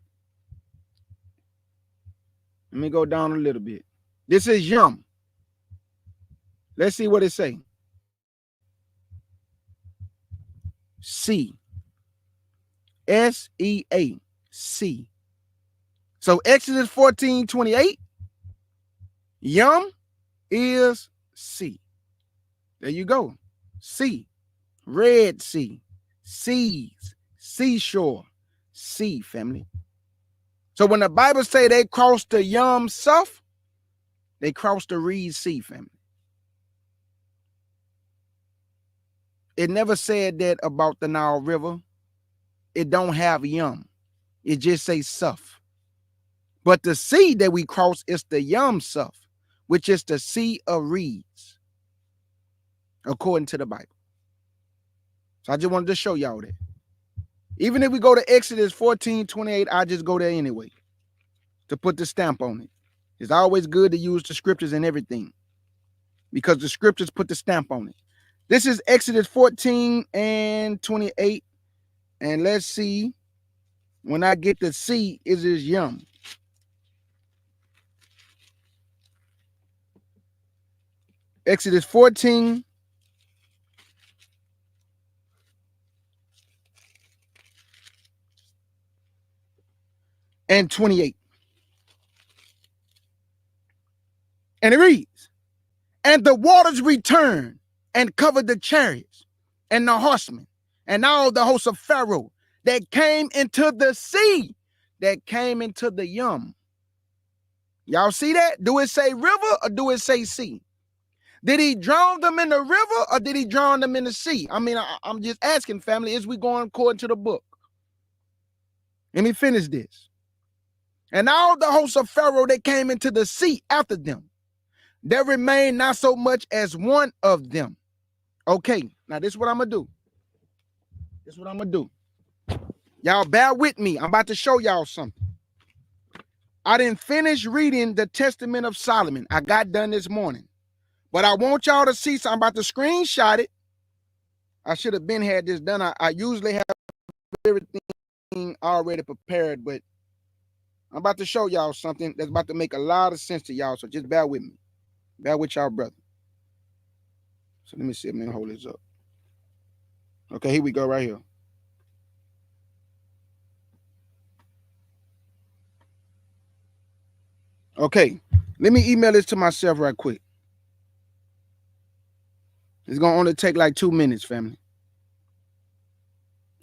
Let me go down a little bit. This is yum. Let's see what it say. C. S-E-A. C. So Exodus 14:28, yum is C. There you go. C. Red Sea. Seas. Seashore. Sea, family. So when the Bible say they crossed the Yam Suf, they crossed the Reed Sea, family. It never said that about the Nile River. It don't have Yam. It just say Suf. But the sea that we cross is the Yam Suf, which is the Sea of Reeds, according to the Bible. So I just wanted to show y'all that. Even if we go to Exodus 14:28, I just go there anyway to put the stamp on it. It's always good to use the scriptures and everything because the scriptures put the stamp on it. This is Exodus 14:28. And let's see, when I get the C, is this yum? Exodus 14. And 28. And it reads, and the waters returned and covered the chariots and the horsemen and all the hosts of Pharaoh that came into the sea, that came into the yum. Y'all see that? Do it say river or do it say sea? Did he drown them in the river or did he drown them in the sea? I mean, I'm just asking, family, is we going according to the book? Let me finish this. And all the hosts of Pharaoh that came into the sea after them, there remained not so much as one of them. Okay, now this is what I'm going to do. Y'all bear with me. I'm about to show y'all something. I didn't finish reading the Testament of Solomon. I got done this morning. But I want y'all to see, so I'm about to screenshot it. I should have been had this done. I usually have everything already prepared, but I'm about to show y'all something that's about to make a lot of sense to y'all. So just bear with me. Bear with y'all, brother. So let me see. Let me hold this up. Okay, here we go right here. Okay, let me email this to myself right quick. It's going to only take like 2 minutes, family.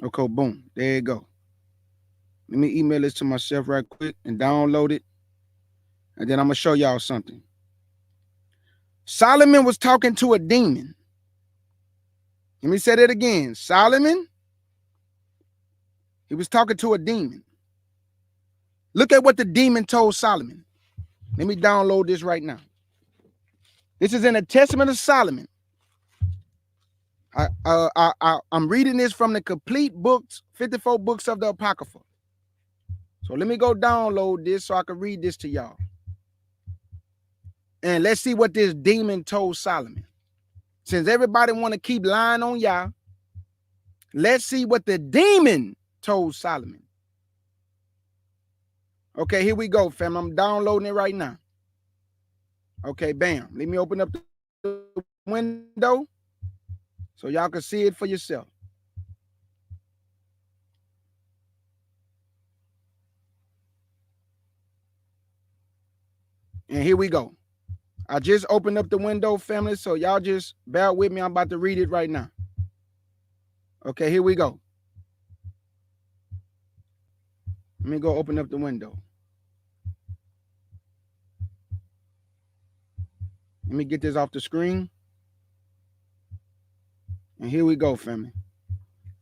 Okay, boom. There you go. Let me email this to myself right quick and download it. And then I'm going to show y'all something. Solomon was talking to a demon. Let me say that again. Solomon, he was talking to a demon. Look at what the demon told Solomon. Let me download this right now. This is in the Testament of Solomon. I'm reading this from the complete books, 54 books of the Apocrypha. So let me go download this so I can read this to y'all. And let's see what this demon told Solomon. Since everybody want to keep lying on y'all, let's see what the demon told Solomon. Okay, here we go, fam. I'm downloading it right now. Okay, bam. Let me open up the window so y'all can see it for yourself. And here we go. I just opened up the window, family, so y'all just bear with me. I'm about to read it right now. Okay, here we go. Let me go open up the window. Let me get this off the screen. And here we go, family.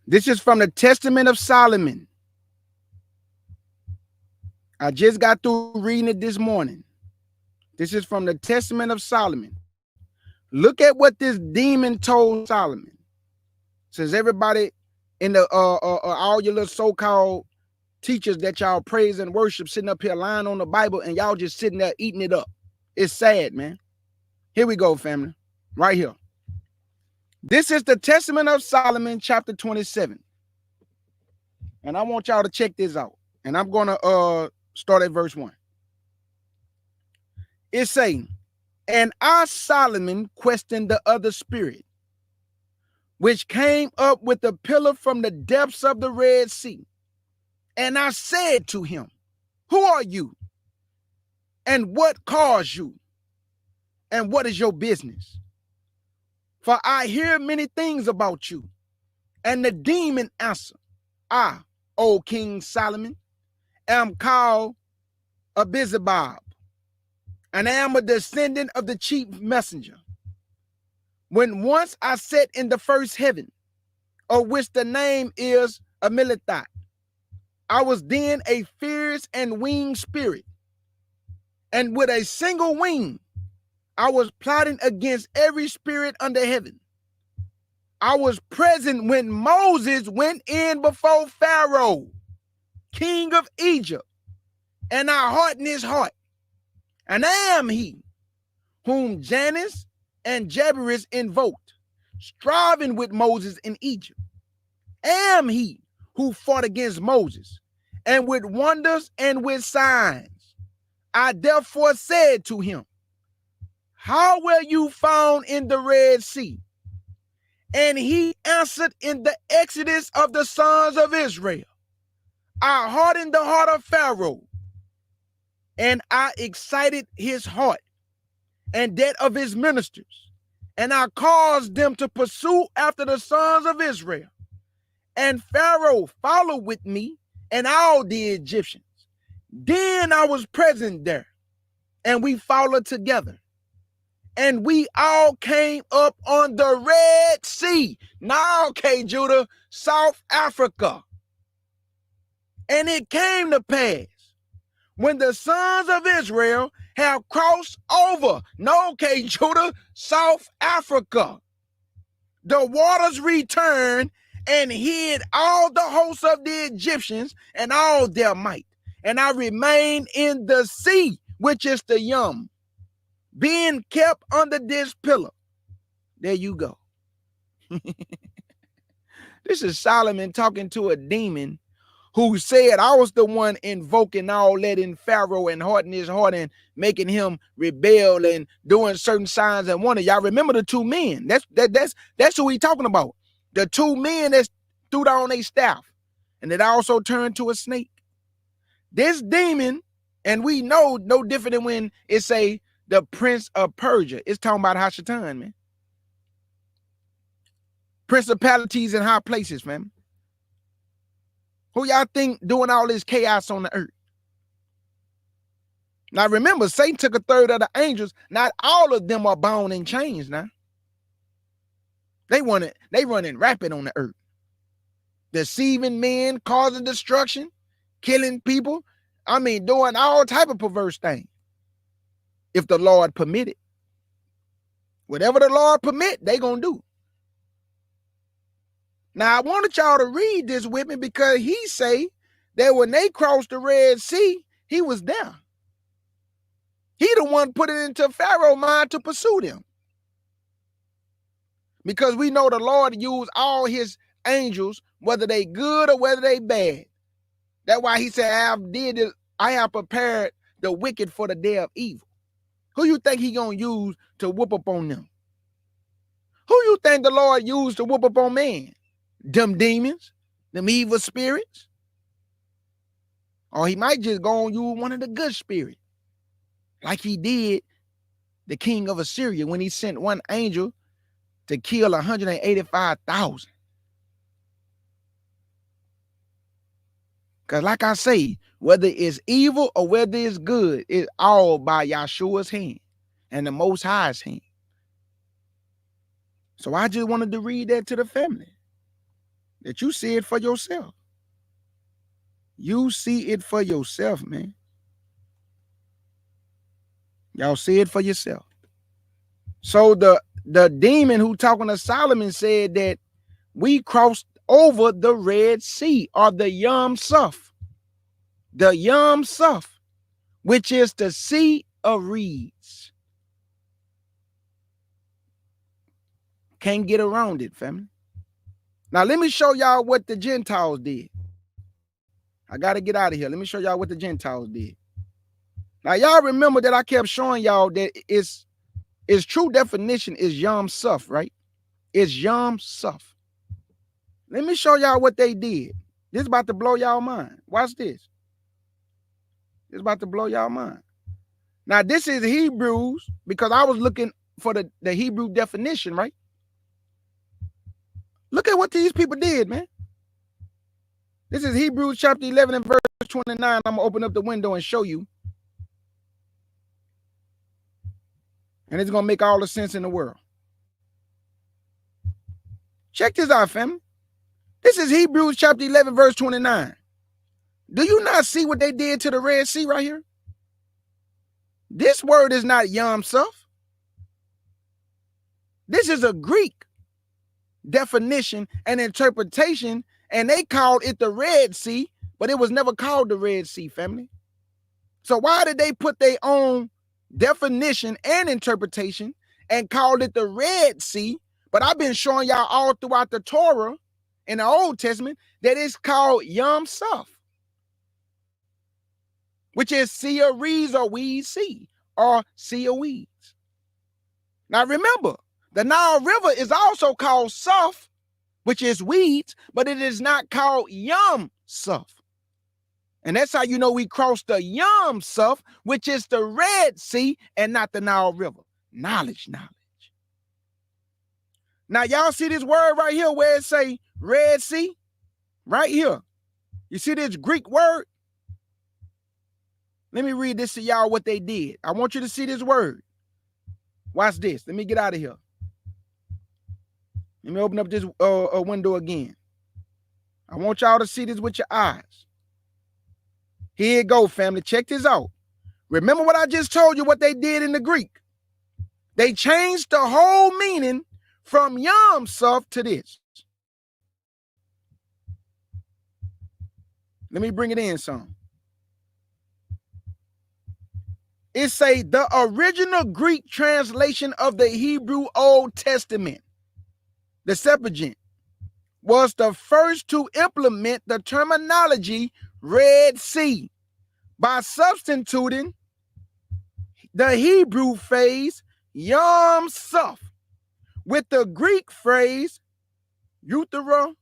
This is from the Testament of Solomon. I just got through reading it this morning. This is from the Testament of Solomon. Look at what this demon told Solomon. Says everybody in the all your little so-called teachers that y'all praise and worship sitting up here lying on the Bible and y'all just sitting there eating it up. It's sad, man. Here we go, family. Right here. This is the Testament of Solomon, chapter 27. And I want y'all to check this out. And I'm going to start at verse 1. It's saying, and I, Solomon, questioned the other spirit, which came up with a pillar from the depths of the Red Sea. And I said to him, who are you? And what caused you? And what is your business? For I hear many things about you. And the demon answered, I, O King Solomon, am called Abizabab, and I am a descendant of the chief messenger. When once I sat in the first heaven, of which the name is Amilithot, I was then a fierce and winged spirit, and with a single wing, I was plotting against every spirit under heaven. I was present when Moses went in before Pharaoh, king of Egypt, and I hardened his heart. And I am he whom Jannes and Jambres invoked, striving with Moses in Egypt. I am he who fought against Moses, and with wonders and with signs. I therefore said to him, how were you found in the Red Sea? And he answered, in the exodus of the sons of Israel. I hardened the heart of Pharaoh, and I excited his heart and that of his ministers, and I caused them to pursue after the sons of Israel. And Pharaoh followed with me and all the Egyptians. Then I was present there, and we followed together. And we all came up on the Red Sea. Now, okay, Judah, South Africa. And it came to pass, when the sons of Israel have crossed over, no, okay, Judah, South Africa, the waters returned and hid all the hosts of the Egyptians and all their might. And I remained in the sea, which is the Yum, being kept under this pillar. There you go. This is Solomon talking to a demon who said, I was the one invoking all that in Pharaoh and hardening his heart and making him rebel and doing certain signs and wonders. Y'all remember the two men? That's who he talking about. The two men that threw down a staff and it also turned to a snake. This demon, and we know no different than when it say the prince of Persia. It's talking about Hashatan, man. Principalities in high places, man. Who y'all think doing all this chaos on the earth? Now remember, Satan took a third of the angels. Not all of them are bound in chains now. They running rapid on the earth. Deceiving men, causing destruction, killing people. I mean, doing all type of perverse things. If the Lord permit it. Whatever the Lord permit, they gonna do. Now, I wanted y'all to read this with me because he say that when they crossed the Red Sea, he was there. He the one put it into Pharaoh's mind to pursue them. Because we know the Lord used all his angels, whether they good or whether they bad. That's why he said, I have prepared the wicked for the day of evil. Who you think he gonna use to whoop up on them? Who you think the Lord used to whoop up on man? Them demons, them evil spirits? Or he might just go on use one of the good spirits, like he did the king of Assyria when he sent one angel to kill 185,000. Because like I say, whether it's evil or whether it's good, it's all by Yahshua's hand and the Most High's hand. So I just wanted to read that to the family. that you see it for yourself. You see it for yourself, man. Y'all see it for yourself. So the demon who talking to Solomon said that we crossed over the Red Sea, or the Yam Suf. The Yam Suf, which is the Sea of Reeds. Can't get around it, family. Now, let me show y'all what the Gentiles did. I got to get out of here. Let me show y'all what the Gentiles did. Now, y'all remember that I kept showing y'all that its true definition is Yam Suf, right? It's Yam Suf. Let me show y'all what they did. This is about to blow y'all mind. Watch this. It's about to blow y'all mind. Now, this is Hebrews, because I was looking for the Hebrew definition, right? Look at what these people did, man. This is Hebrews chapter 11 and verse 29. I'm going to open up the window and show you. And it's going to make all the sense in the world. Check this out, family. This is Hebrews chapter 11, verse 29. Do you not see what they did to the Red Sea right here? This word is not Yam Suf. This is a Greek definition and interpretation, and they called it the Red Sea, but it was never called the Red Sea, family. So why did they put their own definition and interpretation and called it the Red Sea? But I've been showing y'all all throughout the Torah in the Old Testament that it's called Yam Suf, which is Sea of Reeds or Weed Sea, or Sea of Weeds. Now remember, the Nile River is also called Suf, which is weeds, but it is not called Yam Suf. And that's how you know we crossed the Yam Suf, which is the Red Sea and not the Nile River. Knowledge. Now y'all see this word right here where it say Red Sea? Right here. You see this Greek word? Let me read this to y'all what they did. I want you to see this word. Watch this. Let me get out of here. Let me open up this window again. I want y'all to see this with your eyes. Here it go, family. Check this out. Remember what I just told you, what they did in the Greek. They changed the whole meaning from Yam Suf to this. Let me bring it in some. It say the original Greek translation of the Hebrew Old Testament, the Septuagint, was the first to implement the terminology Red Sea by substituting the Hebrew phrase Yam Suf with the Greek phrase Euthera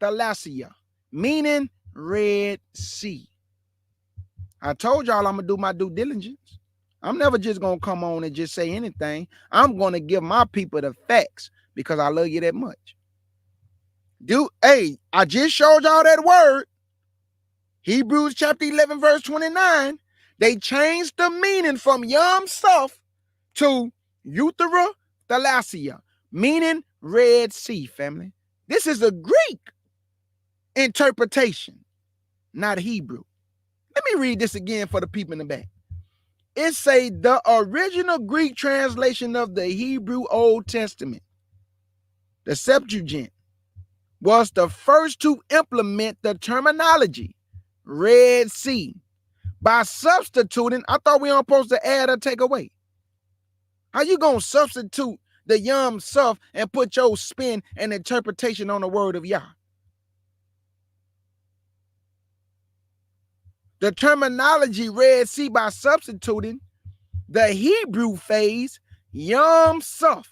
Thalassia, meaning Red Sea. I told y'all I'm going to do my due diligence. I'm never just going to come on and just say anything. I'm going to give my people the facts because I love you that much. Hey, I just showed y'all that word. Hebrews chapter 11, verse 29. They changed the meaning from Yam Suf to Euthera Thalassia, meaning Red Sea, family. This is a Greek interpretation, not Hebrew. Let me read this again for the people in the back. It say the original Greek translation of the Hebrew Old Testament, the Septuagint, was the first to implement the terminology Red Sea by substituting. I thought we weren't supposed to add or take away. How you gonna substitute the Yam Suf and put your spin and interpretation on the word of Yah? The terminology Red Sea by substituting the Hebrew phase Yam Suf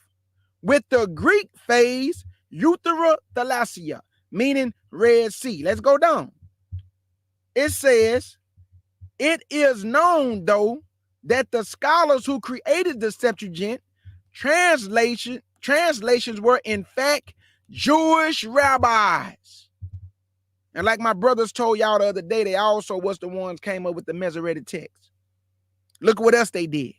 with the Greek phase Euthera Thalassia, meaning Red Sea. Let's go down. It says, it is known, though, that the scholars who created the Septuagint translations were, in fact, Jewish rabbis. And like my brothers told y'all the other day, they also was the ones came up with the Masoretic text. Look what else they did.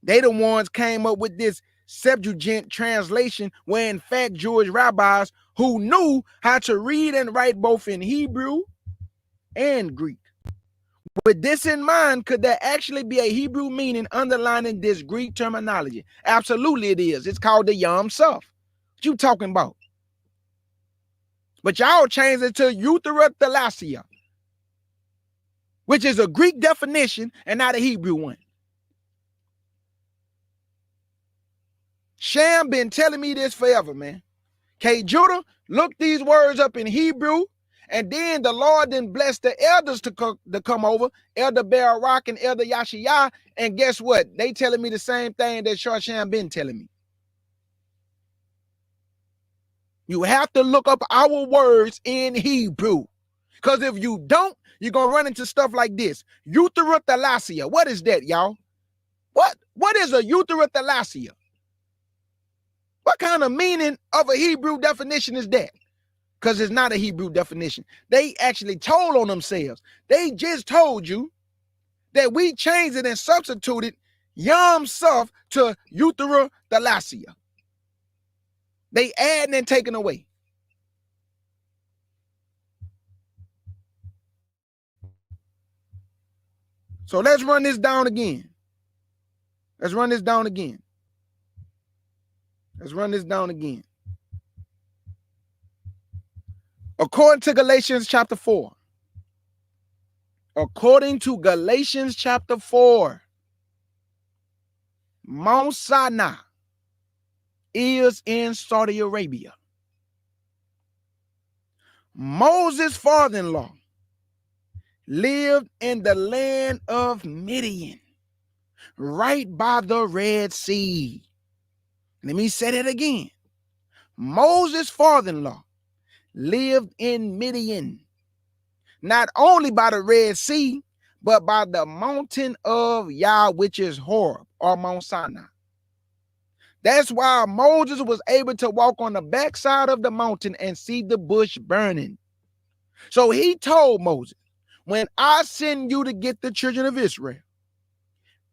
They the ones came up with this Septuagint translation were in fact Jewish rabbis who knew how to read and write both in Hebrew and Greek. With this in mind, could there actually be a Hebrew meaning underlining this Greek terminology? Absolutely it is. It's called the Yom Suf. What you talking about? But y'all changed it to Eutherothalasia, which is a Greek definition and not a Hebrew one. Sham been telling me this forever, man. K. Judah, look these words up in Hebrew, and then the Lord then blessed the elders to come over, Elder Barak and Elder Yahshua, and guess what? They telling me the same thing that Sham been telling me. You have to look up our words in Hebrew, because if you don't, you're going to run into stuff like this. Eutherothalasia. What is that, y'all? What is a Eutherothalasia? What kind of meaning of a Hebrew definition is that? Because it's not a Hebrew definition. They actually told on themselves. They just told you that we changed it and substituted Yom Suf to Eutherothalasia. They adding and taking away. So let's run this down again. Let's run this down again. Let's run this down again. According to Galatians chapter 4. According to Galatians chapter 4. Mount Sinai is in Saudi Arabia. Moses' father-in-law lived in the land of Midian, right by the Red Sea. Let me say that again. Moses' father-in-law lived in Midian, not only by the Red Sea, but by the mountain of Yah, which is Horeb, or Mount Sinai. That's why Moses was able to walk on the backside of the mountain and see the bush burning. So he told Moses, when I send you to get the children of Israel,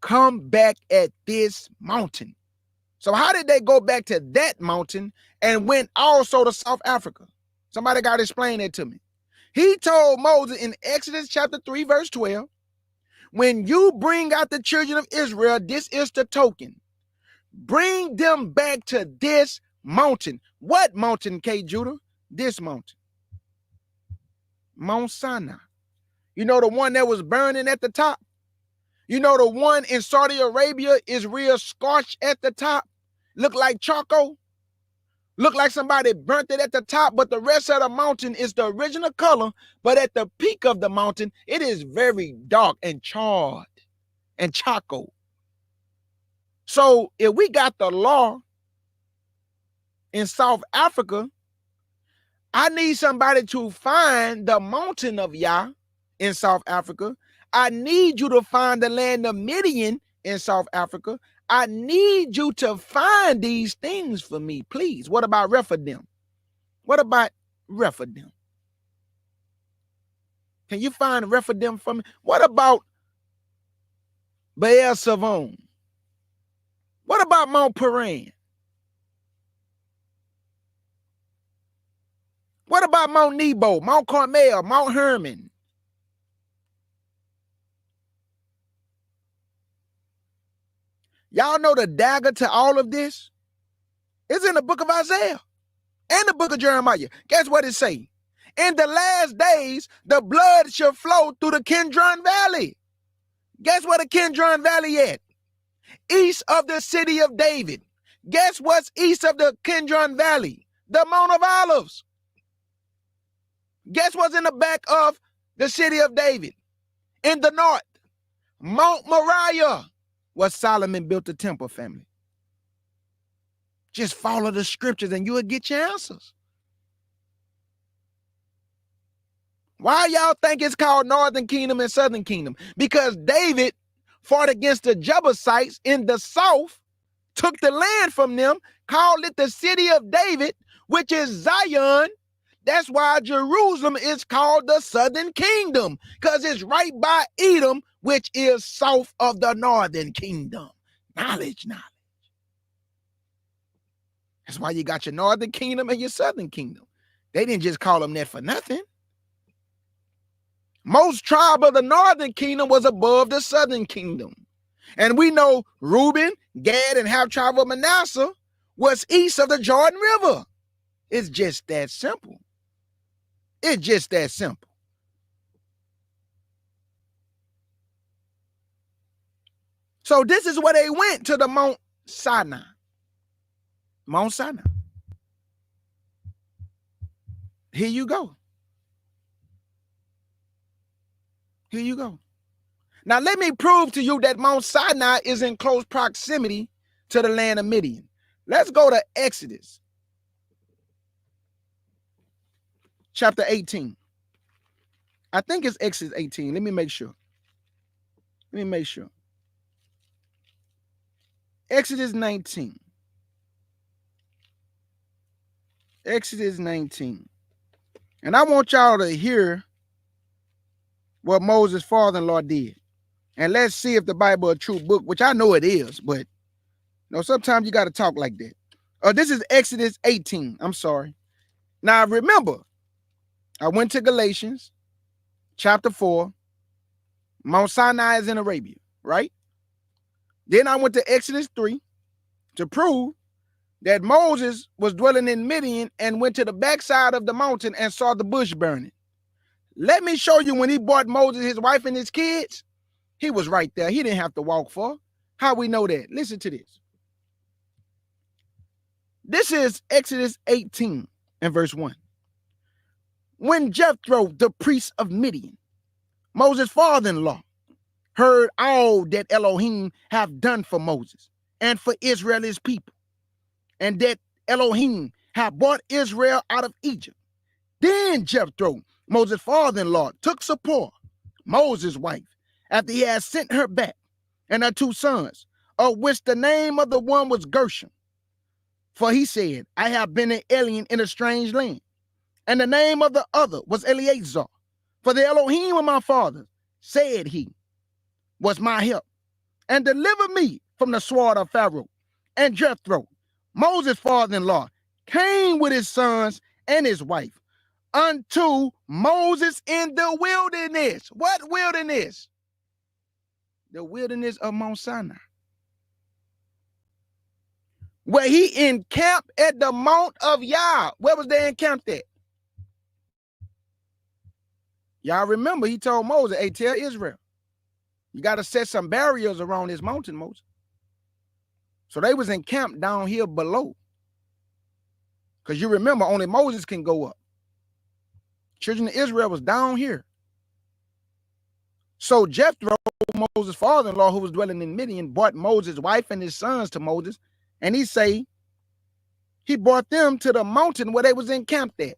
come back at this mountain. So how did they go back to that mountain and went also to South Africa? Somebody got to explain that to me. He told Moses in Exodus chapter 3, verse 12, when you bring out the children of Israel, this is the token. Bring them back to this mountain. What mountain, K. Judah? This mountain. Mount Sinai. You know the one that was burning at the top? You know the one in Saudi Arabia is real scorched at the top? Look like charcoal? Look like somebody burnt it at the top, but the rest of the mountain is the original color, but at the peak of the mountain, it is very dark and charred and charcoal. So if we got the law in South Africa, I need somebody to find the mountain of Yah in South Africa. I need you to find the land of Midian in South Africa. I need you to find these things for me, please. What about Rephidim? What about Rephidim? Can you find Rephidim for me? What about Baal Savon? What about Mount Paran? What about Mount Nebo, Mount Carmel, Mount Hermon? Y'all know the dagger to all of this? It's in the book of Isaiah and the book of Jeremiah. Guess what it say? In the last days, the blood shall flow through the Kidron Valley. Guess where the Kidron Valley at? East of the city of David. Guess what's east of the Kidron Valley? The Mount of Olives. Guess what's in the back of the city of David? In the north, Mount Moriah, where Solomon built the temple, family. Just follow the scriptures and you will get your answers. Why y'all think it's called Northern Kingdom and Southern Kingdom? Because David fought against the Jebusites in the south, took the land from them, called it the city of David, which is Zion. That's why Jerusalem is called the Southern Kingdom, because it's right by Edom, which is south of the Northern Kingdom. Knowledge. That's why you got your northern kingdom and your southern kingdom. They didn't just call them that for nothing. Most tribe of the northern kingdom was above the southern kingdom. And we know Reuben, Gad, and half tribe of Manasseh was east of the Jordan River. It's just that simple. It's just that simple. So this is where they went, to the Mount Sinai. Mount Sinai. Here you go. Here you go. Now let me prove to you that Mount Sinai is in close proximity to the land of Midian. Let's go to Exodus chapter 18. I think it's Exodus 18. Let me make sure. Exodus 19. Exodus 19. And I want y'all to hear what Moses' father-in-law did. And let's see if the Bible is a true book, which I know it is, but sometimes you got to talk like that. This is Exodus 18. I'm sorry. Now remember, I went to Galatians chapter 4. Mount Sinai is in Arabia, right? Then I went to Exodus 3 to prove that Moses was dwelling in Midian and went to the backside of the mountain and saw the bush burning. Let me show you when he brought Moses, his wife, and his kids. He was right there. He didn't have to walk far. How we know that? Listen to this. This is Exodus 18 and verse 1. When Jethro, the priest of Midian, Moses' father-in-law, heard all that Elohim have done for Moses and for Israel his people, and that Elohim have brought Israel out of Egypt, then Jethro, Moses' father-in-law, took Zipporah, Moses' wife, after he had sent her back, and her 2 sons, of which the name of the one was Gershom. For he said, I have been an alien in a strange land. And the name of the other was Eleazar. For the Elohim of my father, said he, was my help, and deliver me from the sword of Pharaoh. And Jethro, Moses' father-in-law, came with his sons and his wife unto Moses in the wilderness. What wilderness? The wilderness of Mount Sinai, where he encamped at the Mount of Yah. Where was they encamped at? Y'all remember he told Moses, hey, tell Israel, you got to set some barriers around this mountain, Moses. So they was encamped down here below. Because you remember, only Moses can go up. Children of Israel was down here. So Jethro, Moses' father-in-law, who was dwelling in Midian, brought Moses' wife and his sons to Moses. And he brought them to the mountain where they was encamped at.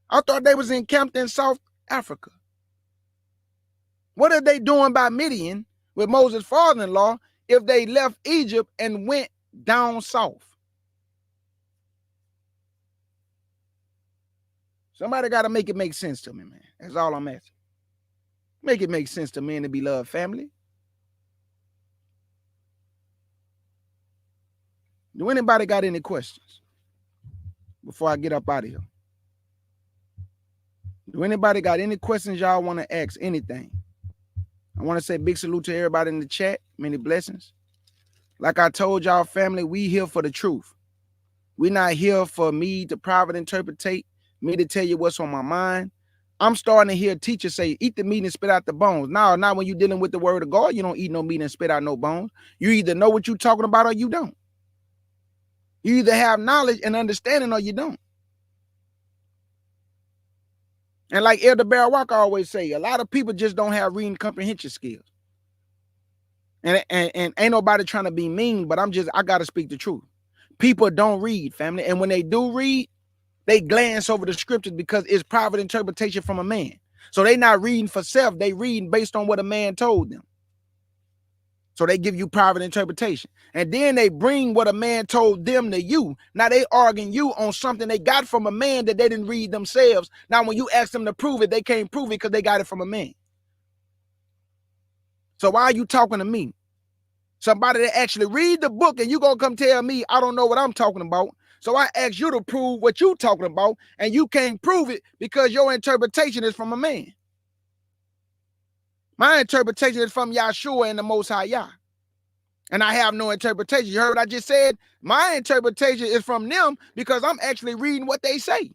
I thought they was encamped in South Africa. What are they doing by Midian with Moses' father-in-law if they left Egypt and went down south? Somebody got to make it make sense to me, man. That's all I'm asking. Make it make sense to me and the beloved family. Do anybody got any questions before I get up out of here? Do anybody got any questions y'all want to ask? Anything? I want to say big salute to everybody in the chat. Many blessings. Like I told y'all, family, we here for the truth. We're not here for me to private interpretate, me to tell you what's on my mind. I'm starting to hear teachers say, eat the meat and spit out the bones. No, not when you're dealing with the word of God. You don't eat no meat and spit out no bones. You either know what you're talking about or you don't. You either have knowledge and understanding or you don't. And like Elder Barry Walker always say, a lot of people just don't have reading comprehension skills. And ain't nobody trying to be mean, but I got to speak the truth. People don't read, family. And when they do read, they glance over the scriptures because it's private interpretation from a man. So they not reading for self. They reading based on what a man told them. So they give you private interpretation. And then they bring what a man told them to you. Now they arguing you on something they got from a man that they didn't read themselves. Now when you ask them to prove it, they can't prove it because they got it from a man. So why are you talking to me? Somebody that actually read the book and you gonna come tell me I don't know what I'm talking about. So I ask you to prove what you talking about, and you can't prove it because your interpretation is from a man. My interpretation is from Yahshua and the Most High Yah. And I have no interpretation. You heard what I just said? My interpretation is from them because I'm actually reading what they say.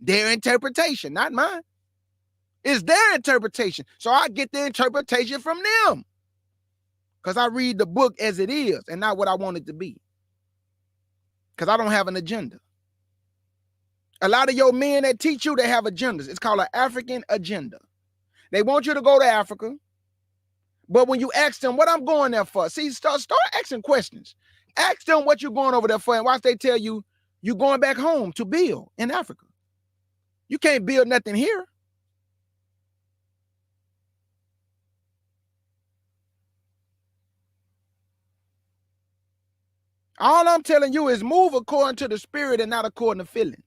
Their interpretation, not mine. It's their interpretation. So I get the interpretation from them. Because I read the book as it is and not what I want it to be. Because I don't have an agenda. A lot of your men that teach you, they have agendas. It's called an African agenda. They want you to go to Africa. But when you ask them what I'm going there for, see, start asking questions. Ask them what you're going over there for, and watch they tell you you're going back home to build in Africa. You can't build nothing here. All I'm telling you is move according to the spirit and not according to feelings.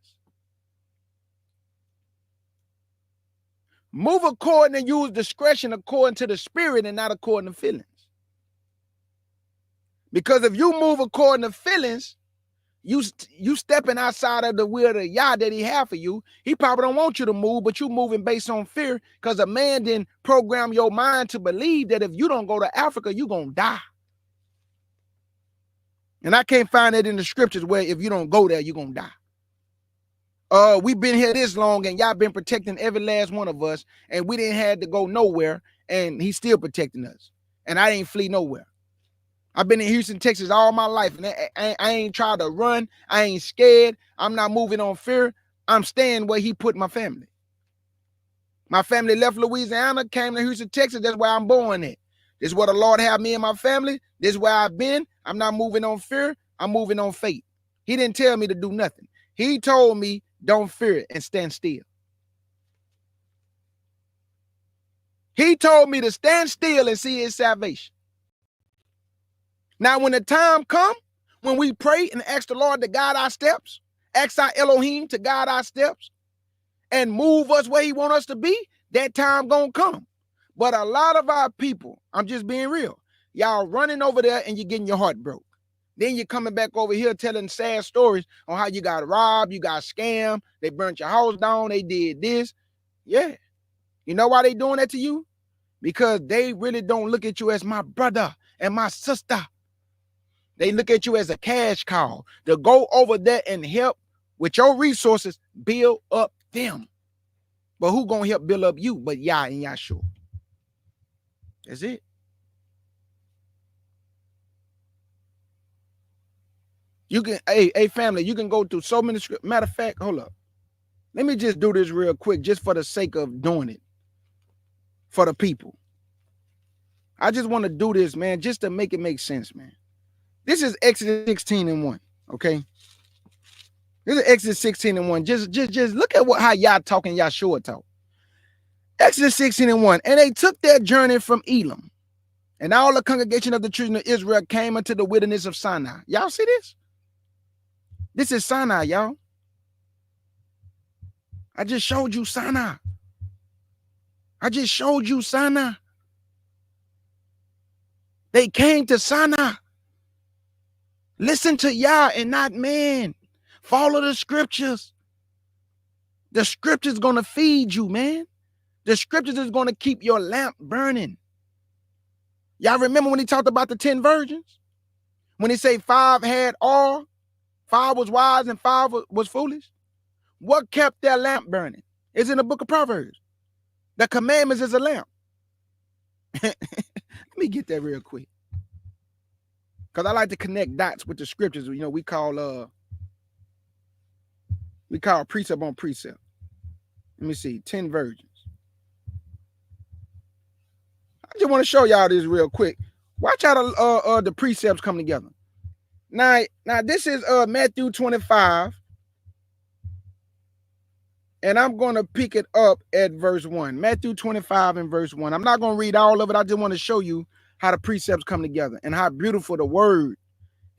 Move according and use discretion according to the spirit and not according to feelings. Because if you move according to feelings, you stepping outside of the will of the Yah that he have for you. He probably don't want you to move, but you moving based on fear because a man didn't program your mind to believe that if you don't go to Africa, you're going to die. And I can't find that in the scriptures where if you don't go there, you're going to die. We've been here this long and y'all been protecting every last one of us, and we didn't have to go nowhere, and he's still protecting us. And I ain't flee nowhere. I've been in Houston, Texas all my life, and I ain't tried to run. I ain't scared. I'm not moving on fear. I'm staying where he put my family. My family left Louisiana, came to Houston, Texas. That's where I'm born at. This is where the Lord have me and my family. This is where I've been. I'm not moving on fear. I'm moving on faith. He didn't tell me to do nothing. He told me, don't fear it and stand still. He told me to stand still and see his salvation. Now, when the time comes, when we pray and ask the Lord to guide our steps, ask our Elohim to guide our steps and move us where he want us to be, that time gonna come. But a lot of our people, I'm just being real, y'all running over there and you're getting your heart broke. Then you're coming back over here telling sad stories on how you got robbed, you got scammed, they burnt your house down, they did this. Yeah. You know why they doing that to you? Because they really don't look at you as my brother and my sister. They look at you as a cash cow to go over there and help with your resources build up them. But who gonna help build up you but Yah and Yahshua? That's it. You can, hey family, you can go through so many scripts. Matter of fact, hold up. Let me just do this real quick, just for the sake of doing it for the people. I just want to do this, man, just to make it make sense, man. This is Exodus 16:1, okay? This is Exodus 16:1. Just look at how Yah talk and Yahshua talk. Exodus 16:1. And they took their journey from Elam, and all the congregation of the children of Israel came into the wilderness of Sinai. Y'all see this? This is Sinai, y'all. I just showed you Sinai. I just showed you Sinai. They came to Sinai. Listen to Yah and not man. Follow the scriptures. The scriptures going to feed you, man. The scriptures is going to keep your lamp burning. Y'all remember when he talked about the 10 virgins? When he said 5 had oil, 5 was wise, and 5 was foolish? What kept their lamp burning? It's in the book of Proverbs. The commandments is a lamp. Let me get that real quick. Because I like to connect dots with the scriptures. You know, we call precept on precept. Let me see, 10 virgins. I just want to show y'all this real quick. Watch how the precepts come together. Now this is Matthew 25. And I'm going to pick it up at verse 1. Matthew 25 and verse 1. I'm not going to read all of it. I just want to show you how the precepts come together and how beautiful the word,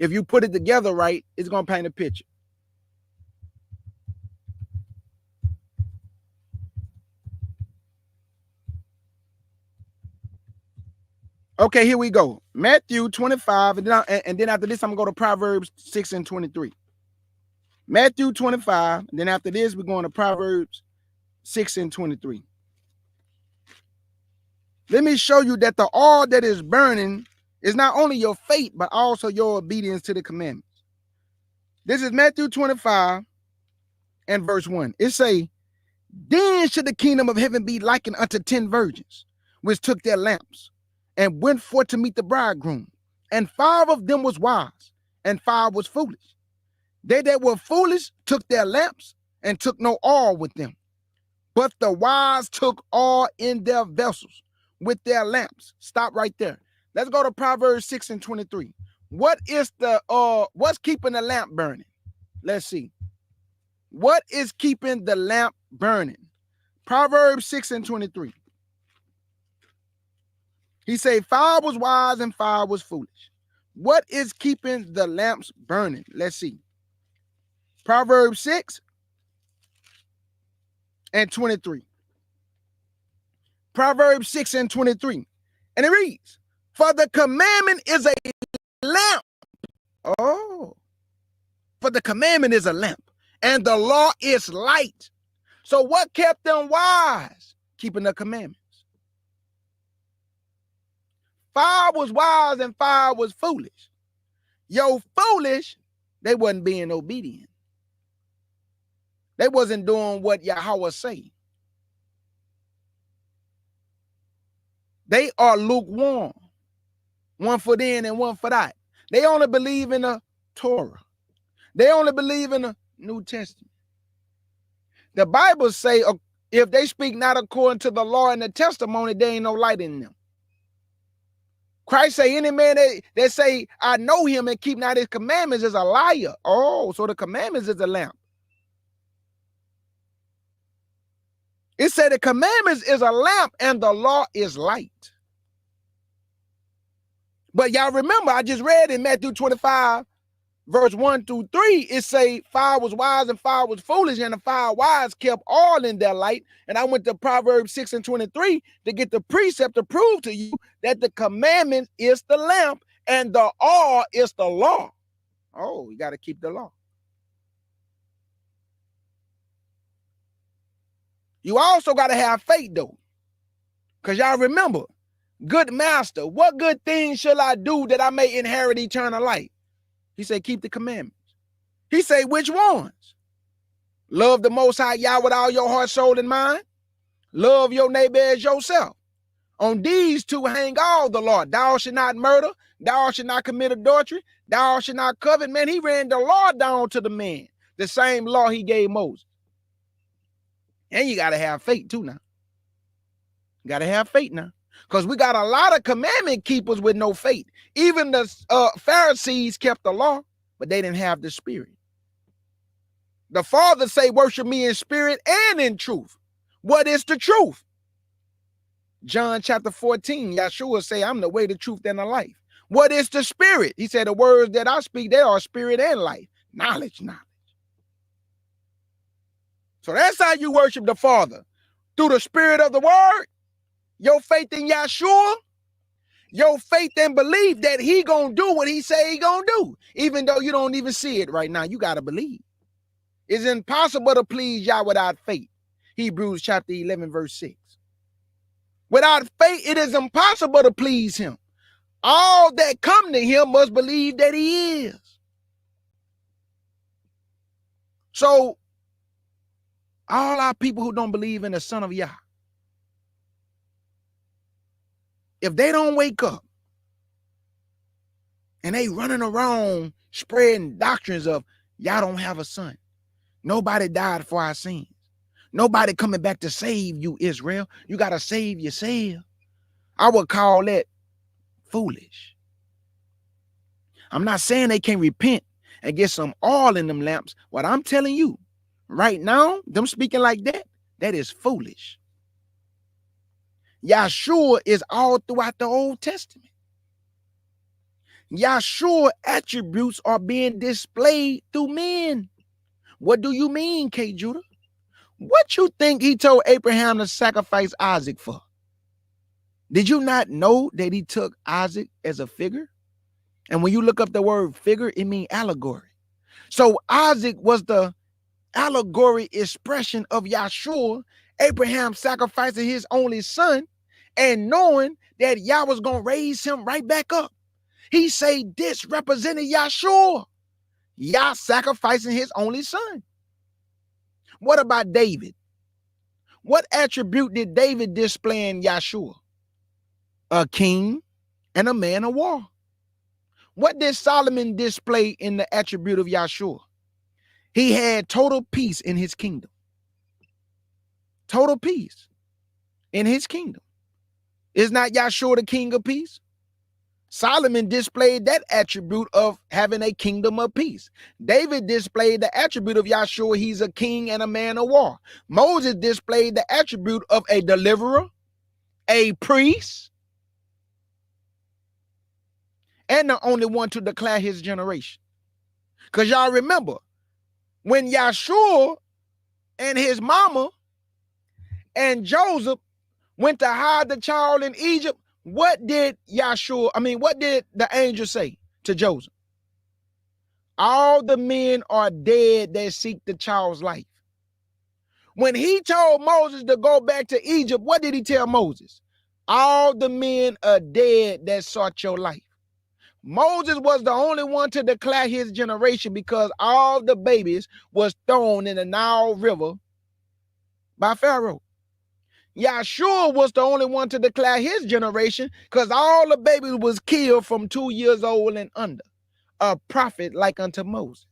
if you put it together right, it's going to paint a picture. Okay, here we go. Matthew 25, and then after this, I'm going to go to Proverbs 6 and 23. Matthew 25. Then after this, we're going to Proverbs 6 and 23. Let me show you that the oil that is burning is not only your faith, but also your obedience to the commandments. This is Matthew 25 and verse 1. It say, then should the kingdom of heaven be likened unto 10 virgins, which took their lamps and went forth to meet the bridegroom. And 5 of them was wise, and 5 was foolish. They that were foolish took their lamps and took no oil with them. But the wise took oil in their vessels with their lamps. Stop right there. Let's go to Proverbs 6 and 23. What is what's keeping the lamp burning? Let's see. What is keeping the lamp burning? Proverbs 6 and 23. He say 5 was wise and 5 was foolish. What is keeping the lamps burning? Let's see. Proverbs 6 and 23. Proverbs 6 and 23. And it reads, for the commandment is a lamp. Oh. For the commandment is a lamp, and the law is light. So what kept them wise? Keeping the commandments. 5 was wise and 5 was foolish. Yo, foolish, they wasn't being obedient. They wasn't doing what Yahshua say. They are lukewarm. One foot in and one foot out. They only believe in the Torah. They only believe in the New Testament. The Bible say if they speak not according to the law and the testimony, there ain't no light in them. Christ say any man that say, I know him and keep not his commandments is a liar. Oh, so the commandments is a lamp. It said the commandments is a lamp and the law is light. But y'all remember, I just read in Matthew 25, verse 1 through 3, it say 5 was wise and 5 was foolish, and the 5 wise kept all in their light. And I went to Proverbs 6 and 23 to get the precept to prove to you that the commandment is the lamp and the oil is the law. Oh, you got to keep the law. You also got to have faith, though. Because y'all remember, good master, what good things shall I do that I may inherit eternal life? He said, keep the commandments. He said, which ones? Love the Most High Yah with all your heart, soul, and mind. Love your neighbor as yourself. On these two hang all the law. Thou shalt not murder. Thou shalt not commit adultery. Thou shalt not covet. Man, he ran the law down to the man. The same law he gave Moses. And you got to have faith too now. You got to have faith now. Because we got a lot of commandment keepers with no faith. Even the Pharisees kept the law, but they didn't have the spirit. The Father say, worship me in spirit and in truth. What is the truth? John chapter 14, Yahshua say, I'm the way, the truth, and the life. What is the spirit? He said, the words that I speak, they are spirit and life. Knowledge. So that's how you worship the Father. Through the spirit of the word, your faith in Yahshua, your faith and belief that he gonna do what he say he gonna do. Even though you don't even see it right now, you gotta believe. It's impossible to please Yah without faith. Hebrews chapter 11, verse 6. Without faith, it is impossible to please him. All that come to him must believe that he is. So, all our people who don't believe in the Son of Yah, if they don't wake up and they running around spreading doctrines of Yah don't have a son, nobody died for our sins, nobody coming back to save you, Israel, you got to save yourself, I would call that foolish. I'm not saying they can't repent and get some oil in them lamps. What I'm telling you right now, them speaking like that, that is foolish. Yahshua is all throughout the Old Testament. Yahshua attributes are being displayed through men. What do you mean, K. Judah? What you think he told Abraham to sacrifice Isaac for? Did you not know that he took Isaac as a figure? And when you look up the word figure, it means allegory. So Isaac was the allegory expression of Yahshua, Abraham sacrificing his only son and knowing that Yah was going to raise him right back up. He said this represented Yahshua, Yah sacrificing his only son. What about David? What attribute did David display in Yahshua? A king and a man of war. What did Solomon display in the attribute of Yahshua? He had total peace in his kingdom. Total peace in his kingdom. Is not Yahshua the king of peace? Solomon displayed that attribute of having a kingdom of peace. David displayed the attribute of Yahshua. He's a king and a man of war. Moses displayed the attribute of a deliverer, a priest, and the only one to declare his generation. Because y'all remember, when Yahshua and his mama and Joseph went to hide the child in Egypt, what did the angel say to Joseph? All the men are dead that seek the child's life. When he told Moses to go back to Egypt, what did he tell Moses? All the men are dead that sought your life. Moses was the only one to declare his generation because all the babies was thrown in the Nile River by Pharaoh. Yahshua was the only one to declare his generation because all the babies was killed from 2 years old and under. A prophet like unto Moses.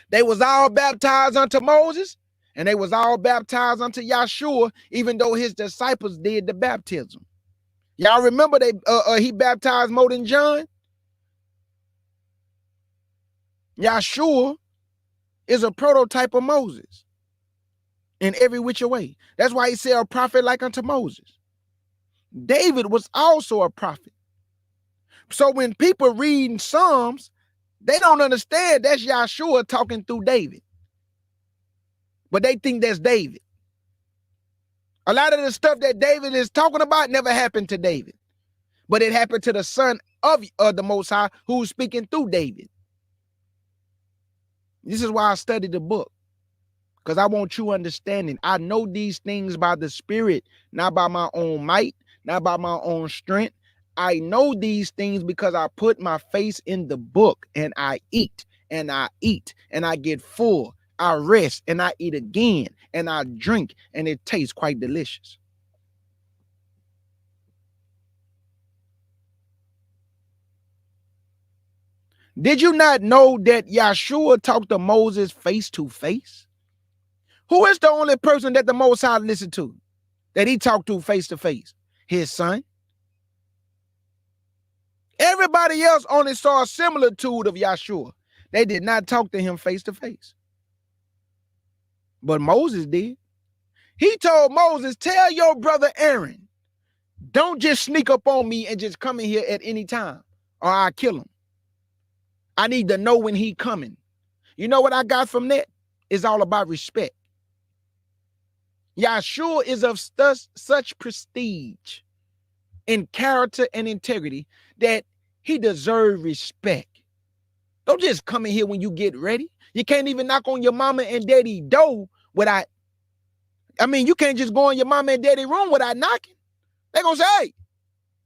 They was all baptized unto Moses, and they was all baptized unto Yahshua, even though his disciples did the baptism. Y'all remember he baptized more than John? Yahshua is a prototype of Moses in every which way. That's why he said a prophet like unto Moses. David was also a prophet. So when people read Psalms, they don't understand that's Yahshua talking through David. But they think that's David. A lot of the stuff that David is talking about never happened to David. But it happened to the son of the Most High who's speaking through David. This is why I study the book. Because I want true understanding. I know these things by the Spirit, not by my own might, not by my own strength. I know these things because I put my face in the book and I eat and I eat and I get full. I rest and I eat again and I drink and it tastes quite delicious. Did you not know that Yahshua talked to Moses face to face? Who is the only person that the Most High listened to, that he talked to face? His son. Everybody else only saw a similitude of Yahshua. They did not talk to him face to face. But Moses did. He told Moses, tell your brother Aaron, don't just sneak up on me and just come in here at any time or I'll kill him. I need to know when he coming. You know what I got from that? It's all about respect. Yahshua is of such prestige in character and integrity that he deserves respect. Don't just come in here when you get ready. You can't even knock on your mama and daddy door without, you can't just go in your mama and daddy room without knocking. They're going to say, hey,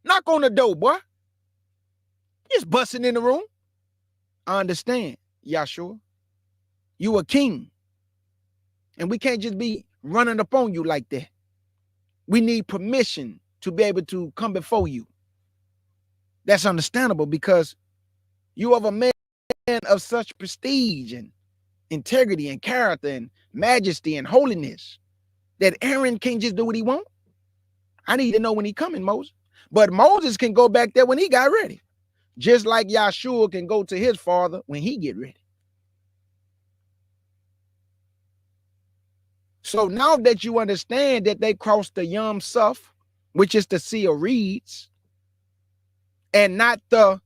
knock on the door, boy. Just busting in the room. I understand, Yahshua. You a king. And we can't just be running up on you like that. We need permission to be able to come before you. That's understandable because you are a man of such prestige and integrity and character and majesty and holiness that Aaron can't just do what he wants. I need to know when he coming, Moses. But Moses can go back there when he got ready. Just like Yahshua can go to his father when he get ready. So now that you understand that they crossed the Yam Suf, which is the Sea of Reeds, and not the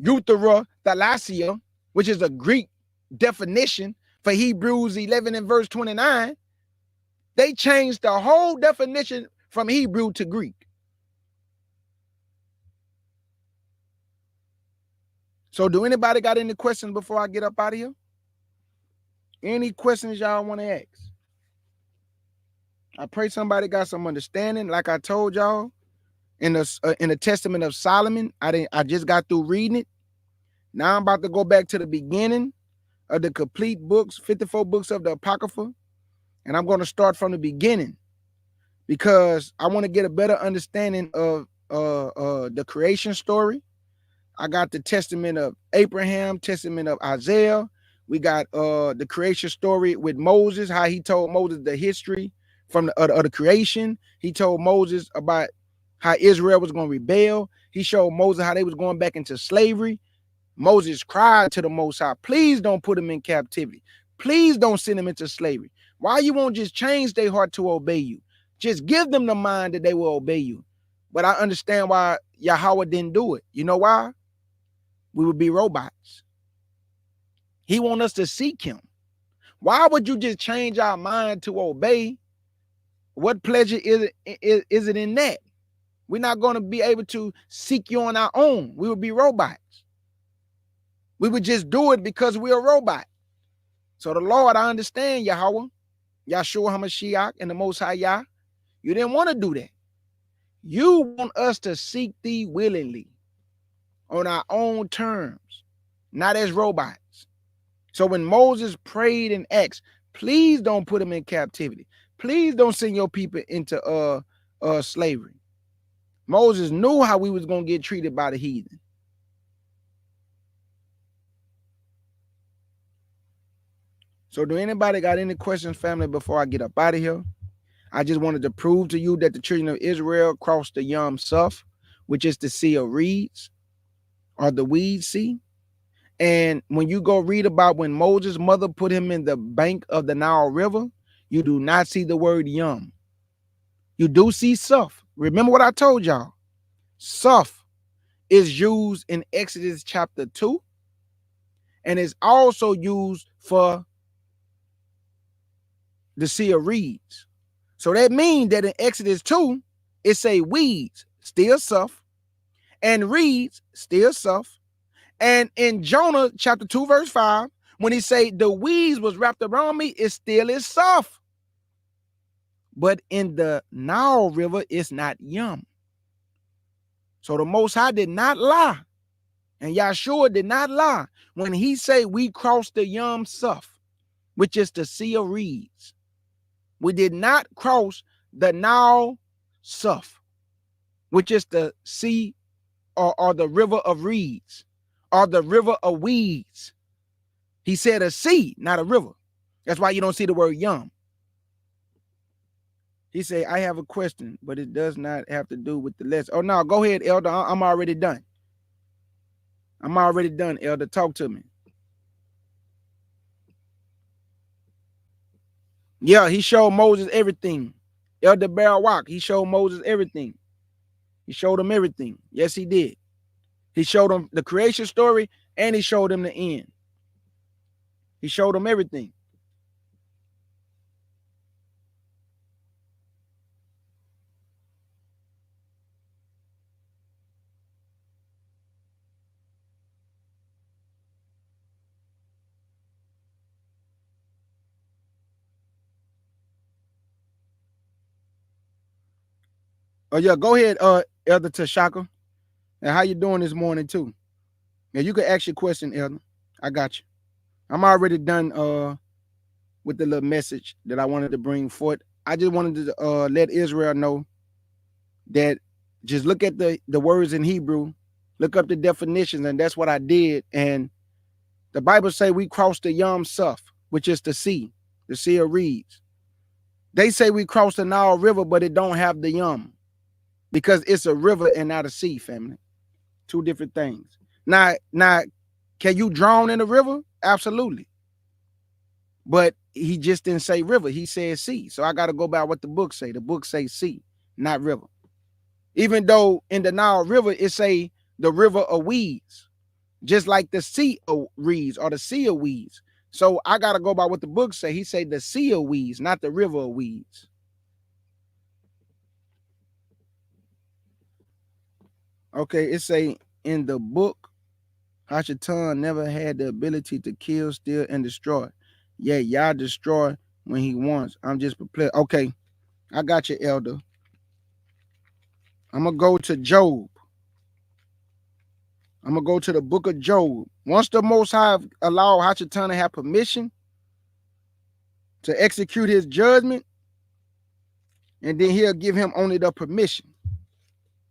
Euthera Thalassia, which is a Greek definition for Hebrews 11 and verse 29, they changed the whole definition from Hebrew to Greek. So do anybody got any questions before I get up out of here? Any questions y'all want to ask? I pray somebody got some understanding. Like I told y'all in the Testament of Solomon, I just got through reading it. Now I'm about to go back to the beginning of the complete books, 54 books of the Apocrypha, and I'm going to start from the beginning because I want to get a better understanding of the creation story. I got the Testament of Abraham, Testament of Isaiah. We got the creation story with Moses, how he told Moses the history from the creation. He told Moses about how Israel was going to rebel. He showed Moses how they was going back into slavery. Moses cried to the Most High, please don't put them in captivity. Please don't send them into slavery. Why you won't just change their heart to obey you? Just give them the mind that they will obey you. But I understand why Yahweh didn't do it. You know why? We would be robots. He wants us to seek him. Why would you just change our mind to obey? What pleasure is it in that? We're not going to be able to seek you on our own. We would be robots. We would just do it because we're a robot. So the Lord, I understand Yahweh, Yahshua HaMashiach, and the Most High Yah. You didn't want to do that. You want us to seek thee willingly on our own terms, not as robots. So when Moses prayed and asked, please don't put them in captivity. Please don't send your people into slavery. Moses knew how we was going to get treated by the heathen. So do anybody got any questions, family, before I get up out of here? I just wanted to prove to you that the children of Israel crossed the Yam Suf, which is the Sea of Reeds, or the Weed Sea. And when you go read about when Moses' mother put him in the bank of the Nile River, you do not see the word Yam. You do see Suf. Remember what I told y'all. Suf is used in Exodus chapter 2, and is also used for the Sea of Reeds. So that means that in Exodus 2, it say weeds, still Suf, and reeds, still Suf. And in Jonah chapter 2, verse 5, when he say the weeds was wrapped around me, it still is Suf. But in the Nile River, it's not Yam. So the Most High did not lie. And Yahshua did not lie when he say we crossed the Yam Suf, which is the Sea of Reeds. We did not cross the Nile Suf, which is the sea or the river of reeds, or the river of weeds. He said a sea, not a river. That's why you don't see the word Yam. He said, I have a question, but it does not have to do with the lesson. Oh, no, go ahead, Elder. I'm already done. I'm already done, Elder. Talk to me. Yeah, he showed Moses everything. Elder Barawak, he showed Moses everything. He showed him everything. Yes, he did. He showed him the creation story, and he showed him the end. He showed him everything. Oh, yeah, go ahead, Elder Tashaka. And how you doing this morning, too? Yeah, you can ask your question, Elder. I got you. I'm already done with the little message that I wanted to bring forth. I just wanted to let Israel know that just look at the words in Hebrew, look up the definitions, and that's what I did. And the Bible say we crossed the Yam Suf, which is the Sea of Reeds. They say we crossed the Nile River, but it don't have the Yam because it's a river and not a sea, family. Two different things. Now, can you drown in a river? Absolutely. But he just didn't say river. He said sea. So I got to go by what the book say. The book say sea, not river. Even though in the Nile River, it say the river of weeds, just like the Sea of Reeds or the Sea of Weeds. So I got to go by what the book say. He say the Sea of Weeds, not the river of weeds. Okay, it say in the book Hashatan never had the ability to kill, steal, and destroy. Yeah, Yah destroy when he wants. I'm just perplexed. Okay, I got you, Elder. I'm going to go to Job. I'm going to go to the book of Job. Once the Most High allow Hashatan to have permission to execute his judgment, and then he'll give him only the permission.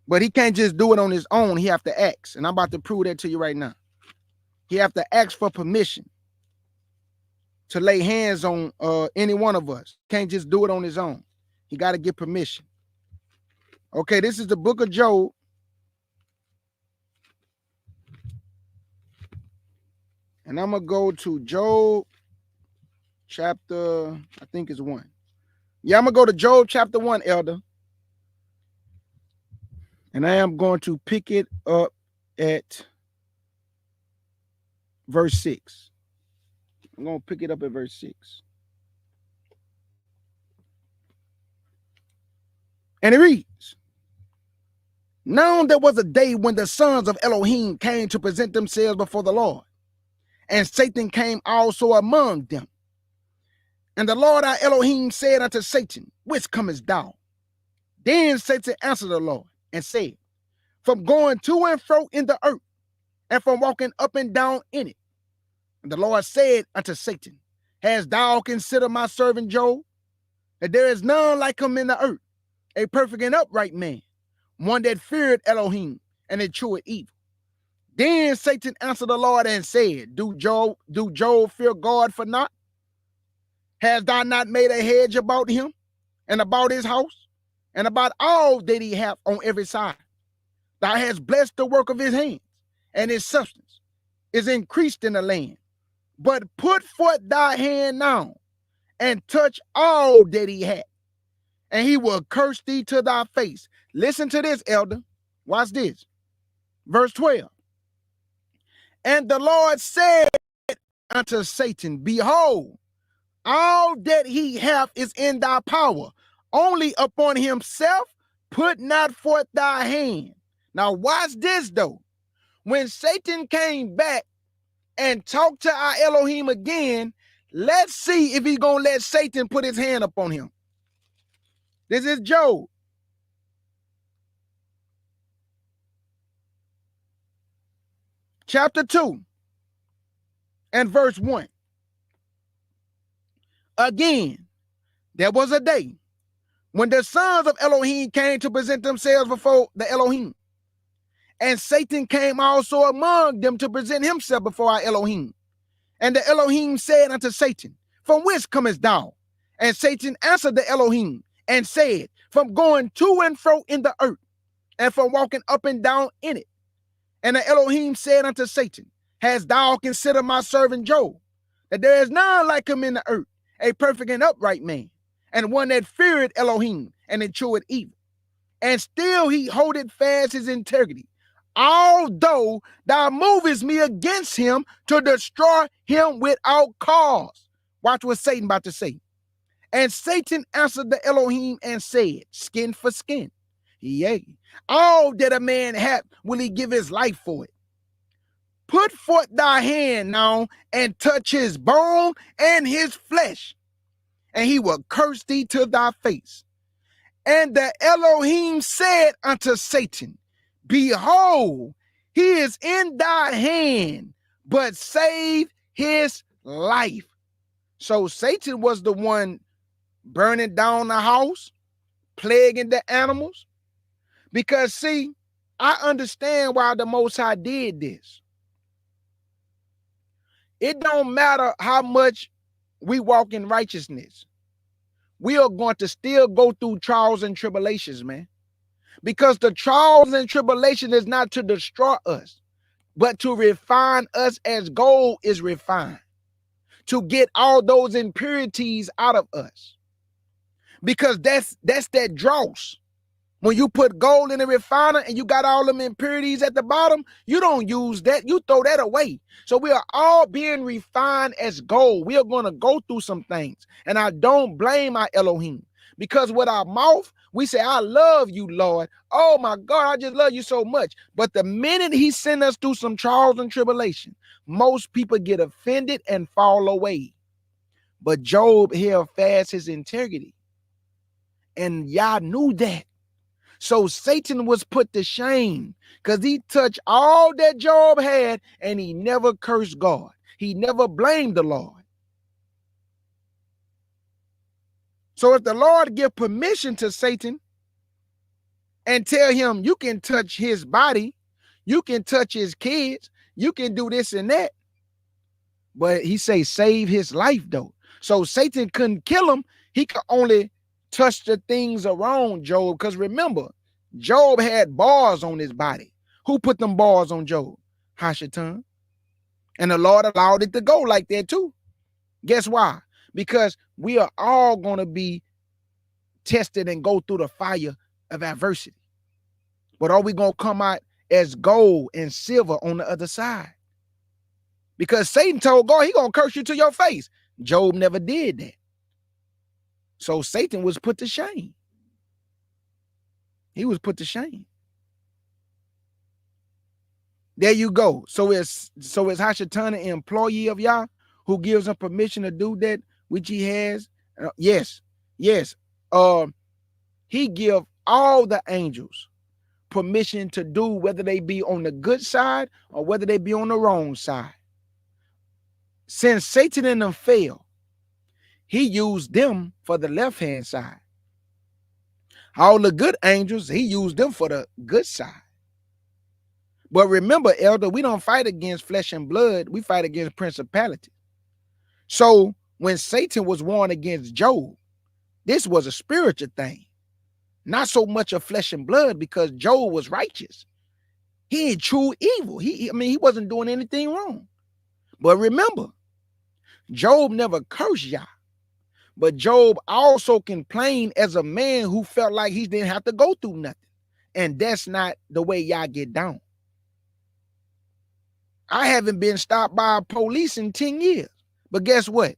But he can't just do it on his own. He have to ask. And I'm about to prove that to you right now. He have to ask for permission to lay hands on any one of us. Can't just do it on his own. He got to get permission. Okay, this is the book of Job. And I'm going to go to Job chapter, I think it's 1. Yeah, I'm going to go to Job chapter 1, Elder. And I am going to pick it up at verse 6. I'm going to pick it up at verse 6. And it reads, now there was a day when the sons of Elohim came to present themselves before the Lord, and Satan came also among them. And the Lord our Elohim said unto Satan, whence comest thou? Then Satan answered the Lord and said, from going to and fro in the earth, and from walking up and down in it. And the Lord said unto Satan, hast thou considered my servant Job, that there is none like him in the earth, a perfect and upright man, one that feared Elohim and eschewed evil. Then Satan answered the Lord and said, do Job fear God for naught? Hast thou not made a hedge about him and about his house and about all that he hath on every side? Thou hast blessed the work of his hands, and his substance is increased in the land. But put forth thy hand now and touch all that he hath, and he will curse thee to thy face. Listen to this, Elder. Watch this. Verse 12. And the Lord said unto Satan, behold, all that he hath is in thy power. Only upon himself put not forth thy hand. Now watch this though. When Satan came back and talked to our Elohim again, let's see if he's going to let Satan put his hand upon him. This is Job. Chapter 2 and verse 1. Again, there was a day when the sons of Elohim came to present themselves before the Elohim. And Satan came also among them to present himself before our Elohim. And the Elohim said unto Satan, from whence comest thou? And Satan answered the Elohim and said, from going to and fro in the earth, and from walking up and down in it. And the Elohim said unto Satan, hast thou considered my servant Job, that there is none like him in the earth, a perfect and upright man, and one that feared Elohim and eschewed evil? And still he holdeth fast his integrity, although thou movest me against him to destroy him without cause. Watch what Satan about to say. And Satan answered the Elohim and said, skin for skin. Yea, all that a man hath will he give his life for it. Put forth thy hand now and touch his bone and his flesh, and he will curse thee to thy face. And the Elohim said unto Satan, behold, he is in thy hand, but save his life. So Satan was the one burning down the house, plaguing the animals. Because see, I understand why the Most High did this. It don't matter how much we walk in righteousness. We are going to still go through trials and tribulations, man. Because the trials and tribulation is not to destroy us, but to refine us as gold is refined. To get all those impurities out of us. Because that's that dross. When you put gold in a refiner and you got all them impurities at the bottom, you don't use that. You throw that away. So we are all being refined as gold. We are going to go through some things. And I don't blame our Elohim. Because with our mouth, We say, I love you, Lord. Oh my God, I just love you so much. But the minute he sent us through some trials and tribulation, most people get offended and fall away. But Job held fast his integrity. And Yah knew that. So Satan was put to shame because he touched all that Job had and he never cursed God. He never blamed the Lord. So if the Lord give permission to Satan and tell him you can touch his body, you can touch his kids, you can do this and that, but he say save his life though. So Satan couldn't kill him. He could only touch the things around Job. Because remember, Job had bars on his body. Who put them bars on Job? Hashatan. And the Lord allowed it to go like that too. Guess why? Because we are all going to be tested and go through the fire of adversity. But are we going to come out as gold and silver on the other side? Because Satan told God he going to curse you to your face. Job never did that. So Satan was put to shame. He was put to shame. There you go. So it's Hashatan, an employee of Yah, who gives him permission to do that which he has. Yes. He give all the angels permission to do whether they be on the good side or whether they be on the wrong side. Since Satan and them fell, he used them for the left-hand side. All the good angels, he used them for the good side. But remember, elder, we don't fight against flesh and blood. We fight against principalities. So when Satan was warned against Job, this was a spiritual thing. Not so much of flesh and blood, because Job was righteous. He ain't true evil. He wasn't doing anything wrong. But remember, Job never cursed Yah. But Job also complained as a man who felt like he didn't have to go through nothing. And that's not the way Yah get down. I haven't been stopped by police in 10 years. But guess what?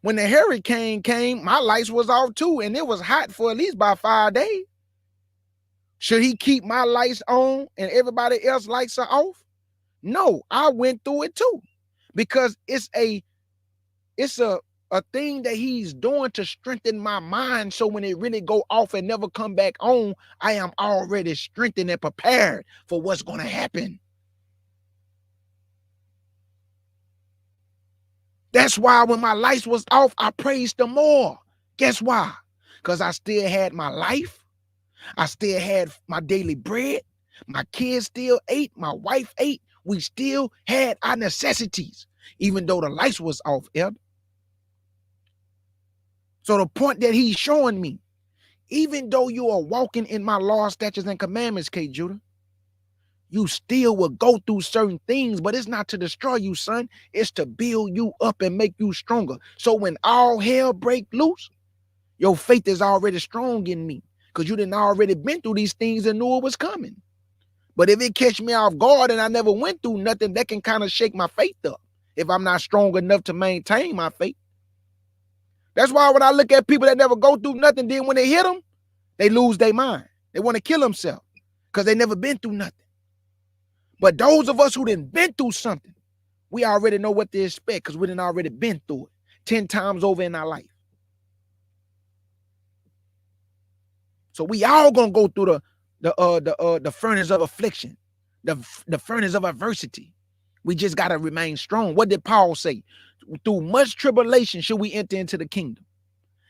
When the hurricane came, my lights was off too, and it was hot for at least about 5 days. Should he keep my lights on and everybody else's lights are off? No, I went through it too. Because it's a thing that he's doing to strengthen my mind, so when it really go off and never come back on, I am already strengthened and prepared for what's going to happen. That's why when my lights was off, I praised him more. Guess why? Because I still had my life. I still had my daily bread. My kids still ate. My wife ate. We still had our necessities, even though the lights was off, elder. So the point that he's showing me, even though you are walking in my law, statutes, and commandments, K. Judah, you still will go through certain things, but it's not to destroy you, son. It's to build you up and make you stronger. So when all hell break loose, your faith is already strong in me, because you didn't already been through these things and knew it was coming. But if it catch me off guard and I never went through nothing, that can kind of shake my faith up if I'm not strong enough to maintain my faith. That's why when I look at people that never go through nothing, then when they hit them, they lose their mind. They want to kill themselves because they never been through nothing. But those of us who didn't been through something, we already know what to expect because we done already been through it 10 times over in our life. So we all gonna go through the furnace of affliction, the furnace of adversity. We just gotta remain strong. What did Paul say? Through much tribulation should we enter into the kingdom.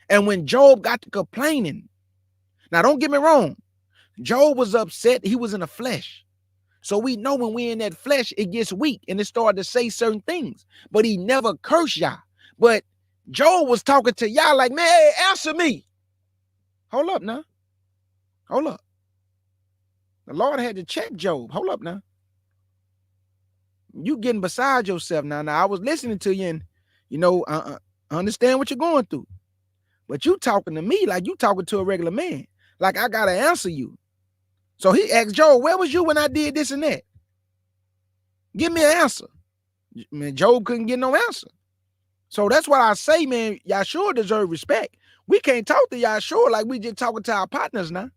And when Job got to complaining, now don't get me wrong, Job was upset. He was in the flesh. So we know when we're in that flesh, it gets weak and it started to say certain things. But he never cursed Yah. But Job was talking to Yah like, man, hey, answer me. Hold up now. Hold up. The Lord had to check Job. Hold up now. You getting beside yourself now. Now, I was listening to you and, I understand what you're going through. But you talking to me like you talking to a regular man. Like I got to answer you. So he asked Job, where was you when I did this and that? Give me an answer. Man, Job couldn't get no answer. So that's why I say, man, Yahshua deserve respect. We can't talk to Yahshua like we just talking to our partners now.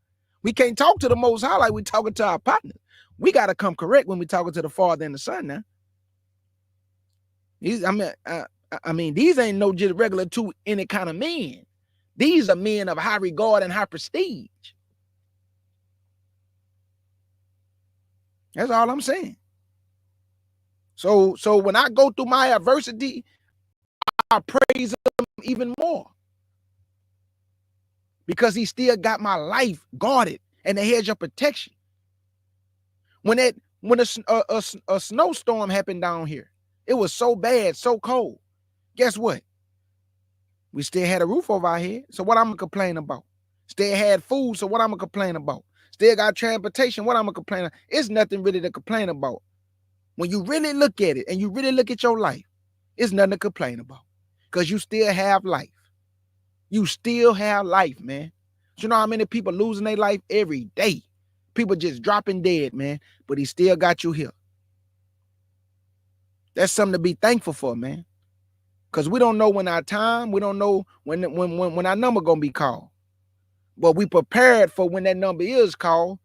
We can't talk to the Most High like we talking to our partners. We got to come correct when we talking to the Father and the Son now. I mean, these ain't no just regular two any kind of men. These are men of high regard and high prestige. That's all I'm saying. So when I go through my adversity, I praise him even more. Because he still got my life guarded and the hedge of protection. When a snowstorm happened down here, it was so bad, so cold. Guess what? We still had a roof over our head. So what I'm gonna complain about? Still had food. So what I'm gonna complain about? Still got transportation. What I'm gonna complain about? It's nothing really to complain about. When you really look at it and you really look at your life, it's nothing to complain about. Because you still have life. You still have life, man. You know how many people losing their life every day? People just dropping dead, man. But he still got you here. That's something to be thankful for, man. Because we don't know when our time, we don't know when our number gonna be called. But we prepared for when that number is called.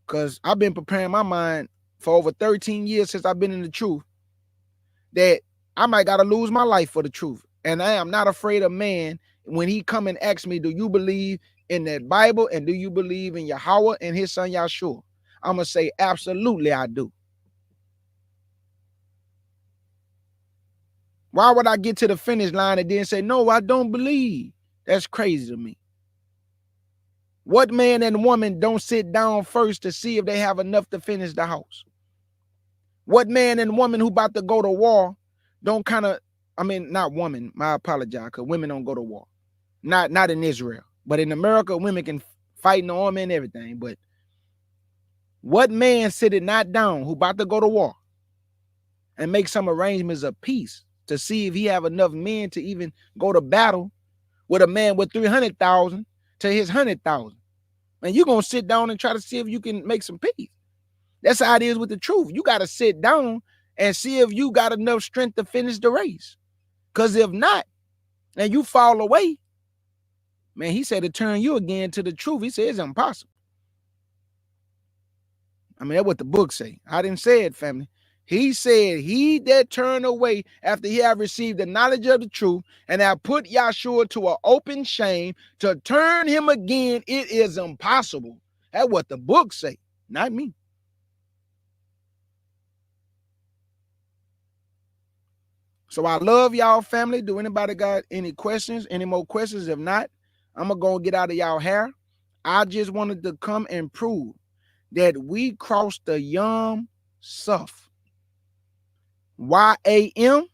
Because I've been preparing my mind for over 13 years since I've been in the truth, that I might gotta lose my life for the truth. And I am not afraid of man when he come and ask me, do you believe in that Bible and do you believe in Yahweh and his son Yahshua? I'm gonna say absolutely I do. Why would I get to the finish line and then say, no, I don't believe? That's crazy to me. What man and woman don't sit down first to see if they have enough to finish the house? What man and woman who about to go to war don't kind of, I mean, not woman, I apologize, because women don't go to war. Not in Israel. But in America, women can fight in the army and everything. But what man sitting not down who about to go to war and make some arrangements of peace to see if he have enough men to even go to battle with a man with 300,000 to his 100,000? And you're going to sit down and try to see if you can make some peace. That's how it is with the truth. You got to sit down and see if you got enough strength to finish the race. Because if not, and you fall away, man, he said to turn you again to the truth. He said it's impossible. I mean, that's what the book say. I didn't say it, family. He said, he that turned away after he had received the knowledge of the truth and have put Yahshua to an open shame, to turn him again, it is impossible. That's what the book say, not me. So I love y'all, family. Do anybody got any questions, any more questions? If not, I'm going to go get out of y'all hair. I just wanted to come and prove that we crossed the Yam Suf. YAMSUP,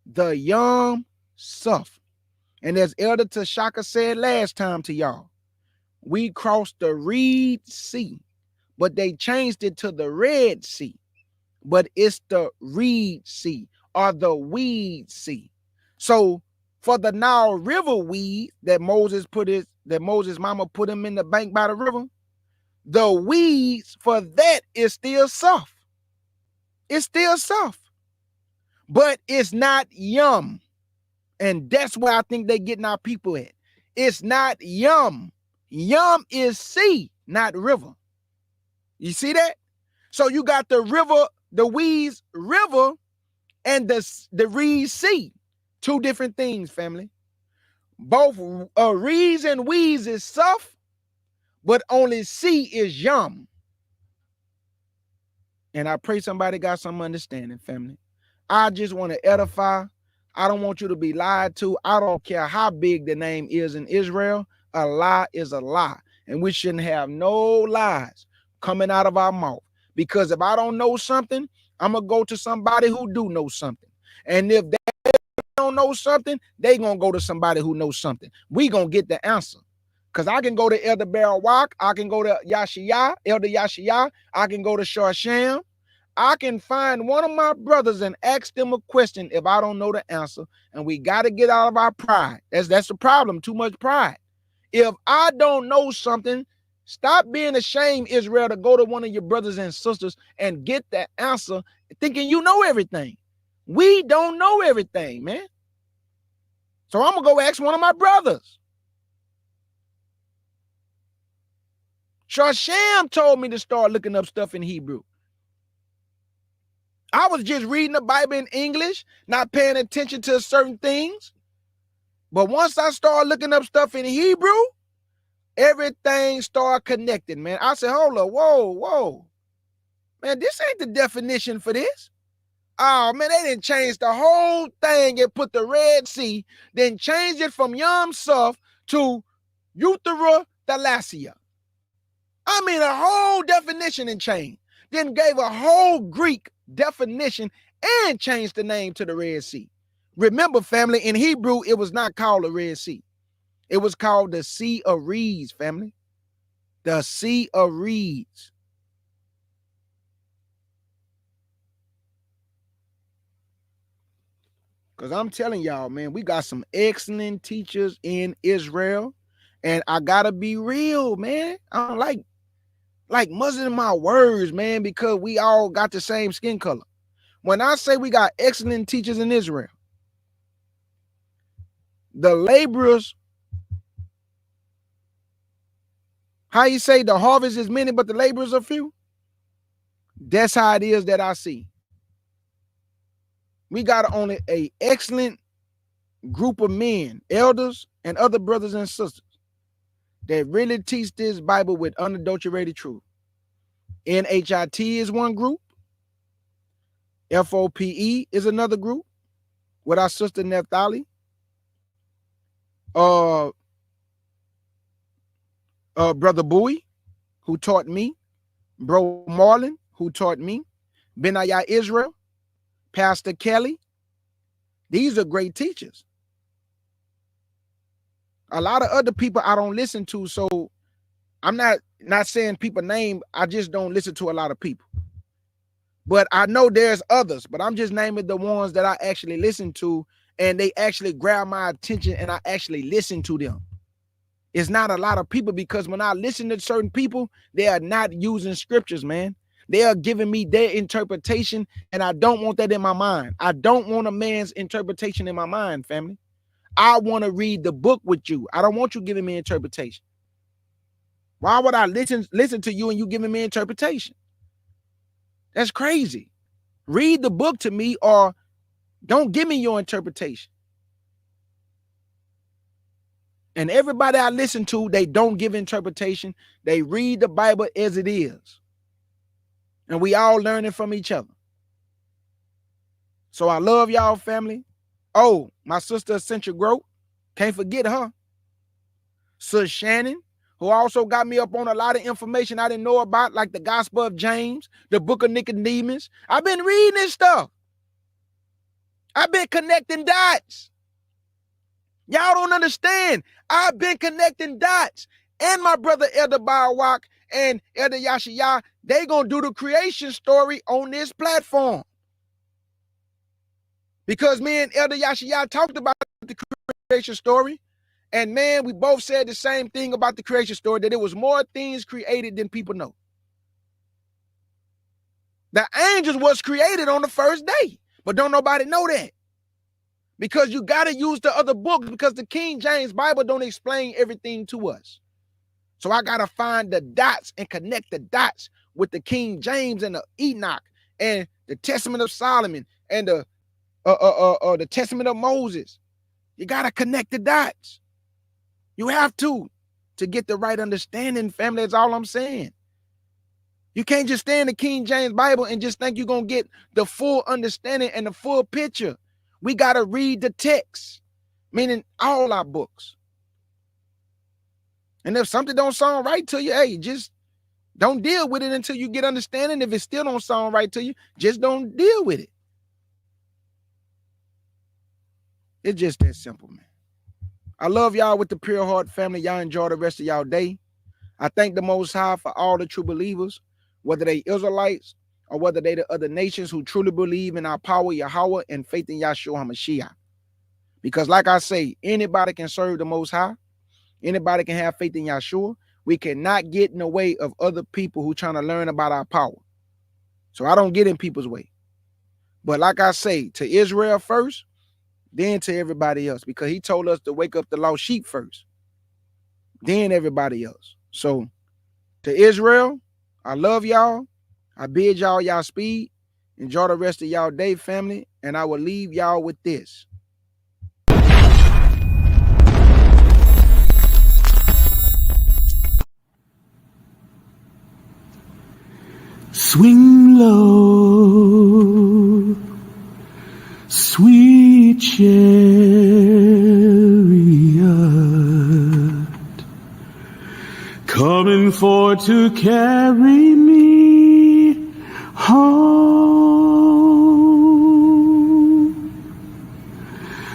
the Yam Suf. And as Elder Tashaka said last time to y'all, we crossed the Reed Sea, but they changed it to the Red Sea. But it's the Reed Sea or the Weed Sea. So for the Nile River weed that Moses mama put him in the bank by the river, the weeds for that is still soft. It's still soft. But it's not yum. And that's where I think they're getting our people at. It's not yum. Yum is sea, not river. You see that? So you got the river, the Weeds River, and the Reed Sea. Two different things, family. Both Reeds and Weeds is soft, but only sea is yum. And I pray somebody got some understanding, family. I just want to edify. I don't want you to be lied to. I don't care how big the name is in Israel. A lie is a lie. And we shouldn't have no lies coming out of our mouth. Because if I don't know something, I'm going to go to somebody who do know something. And if they don't know something, they going to go to somebody who knows something. We going to get the answer. Because I can go to Elder Barawak. I can go to Yahshua, Elder Yahshua. I can go to Sharsham. I can find one of my brothers and ask them a question if I don't know the answer. And we got to get out of our pride. That's the problem, too much pride. If I don't know something, stop being ashamed, Israel, to go to one of your brothers and sisters and get that answer thinking you know everything. We don't know everything, man. So I'm going to go ask one of my brothers. Shasham told me to start looking up stuff in Hebrew. I was just reading the Bible in English, not paying attention to certain things. But once I started looking up stuff in Hebrew, everything started connecting, man. I said, hold up, whoa. Man, this ain't the definition for this. Oh, man, they didn't change the whole thing and put the Red Sea, then changed it from Yam Suf to Euthera Thalassia. I mean, a whole definition and changed. Then gave a whole Greek definition and changed the name to the Red Sea. Remember, family, in Hebrew, it was not called the Red Sea. It was called the Sea of Reeds, family. The Sea of Reeds. Because I'm telling y'all, man, we got some excellent teachers in Israel. And I got to be real, man. I don't like muzzling my words, man, because we all got the same skin color. When I say we got excellent teachers in Israel, the laborers, how you say the harvest is many, but the laborers are few? That's how it is that I see. We got only an excellent group of men, elders, and other brothers and sisters that really teach this Bible with unadulterated truth. NHIT is one group. FOPE is another group with our sister Naphtali. Brother Bowie, who taught me. Bro Marlon, who taught me. Benaiah Israel. Pastor Kelly. These are great teachers. A lot of other people I don't listen to, so I'm not saying people name. I just don't listen to a lot of people. But I know there's others, but I'm just naming the ones that I actually listen to, and they actually grab my attention and I actually listen to them. It's not a lot of people, because when I listen to certain people, they are not using scriptures, man. They are giving me their interpretation, and I don't want that in my mind. I don't want a man's interpretation in my mind, family. I want to read the book with you. I don't want you giving me interpretation. Why would I listen to you and you giving me interpretation? That's crazy. Read the book to me, or don't give me your interpretation. And everybody I listen to, they don't give interpretation. They read the Bible as it is. And we all learning from each other. So I love y'all, family. Oh, my sister Essential Growth. Can't forget her. Sis Shannon, who also got me up on a lot of information I didn't know about, like the Gospel of James, the Book of Nicodemus. I've been reading this stuff. I've been connecting dots. Y'all don't understand. I've been connecting dots. And my brother Elder Barawak and Elder Yahshua, they gonna do the creation story on this platform. Because me and Elder Yahshua talked about the creation story. And man, we both said the same thing about the creation story, that it was more things created than people know. The angels was created on the first day, but don't nobody know that. Because you got to use the other books, because the King James Bible don't explain everything to us. So I got to find the dots and connect the dots with the King James and the Enoch and the Testament of Solomon and the Testament of Moses. You got to connect the dots. You have to get the right understanding, family. That's all I'm saying. You can't just stay in the King James Bible and just think you're going to get the full understanding and the full picture. We got to read the text, meaning all our books. And if something don't sound right to you, hey, just don't deal with it until you get understanding. If it still don't sound right to you, just don't deal with it. It's just that simple, man. I love y'all with the pure heart, family. Y'all enjoy the rest of y'all day. I thank the Most High for all the true believers, whether they Israelites or whether they the other nations who truly believe in our power, Yahweh, and faith in Yahshua HaMashiach. Because like I say, anybody can serve the Most High. Anybody can have faith in Yahshua. We cannot get in the way of other people who trying to learn about our power. So I don't get in people's way. But like I say, to Israel first, then to everybody else, because he told us to wake up the lost sheep first, then everybody else. So to Israel, I love y'all. I bid y'all speed. Enjoy the rest of y'all day, family. And I will leave y'all with this. Swing low, sweet chariot, coming for to carry me home.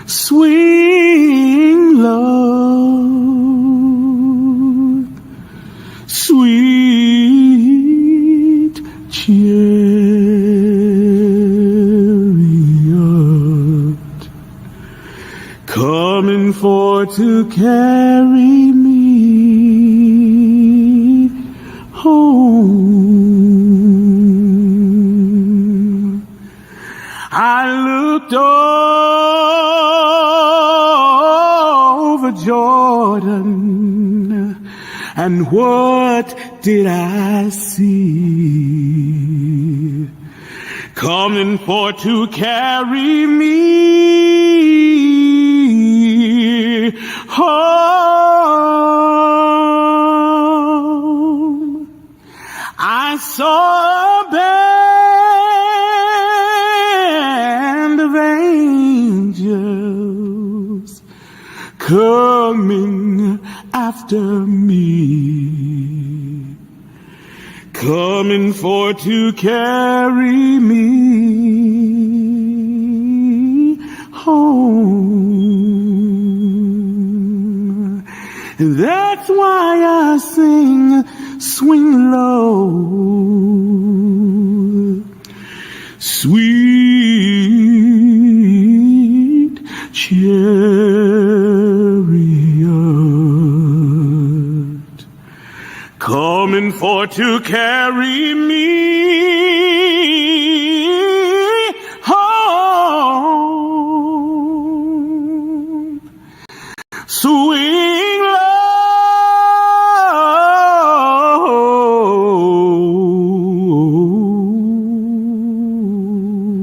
Swing low, sweet chariot, coming for to carry me home. I looked over Jordan, and what did I see? Coming for to carry me home. I saw a band of angels coming after me, coming for to carry me home. And that's why I sing, swing low, sweet chariot, coming for to carry me home. Swing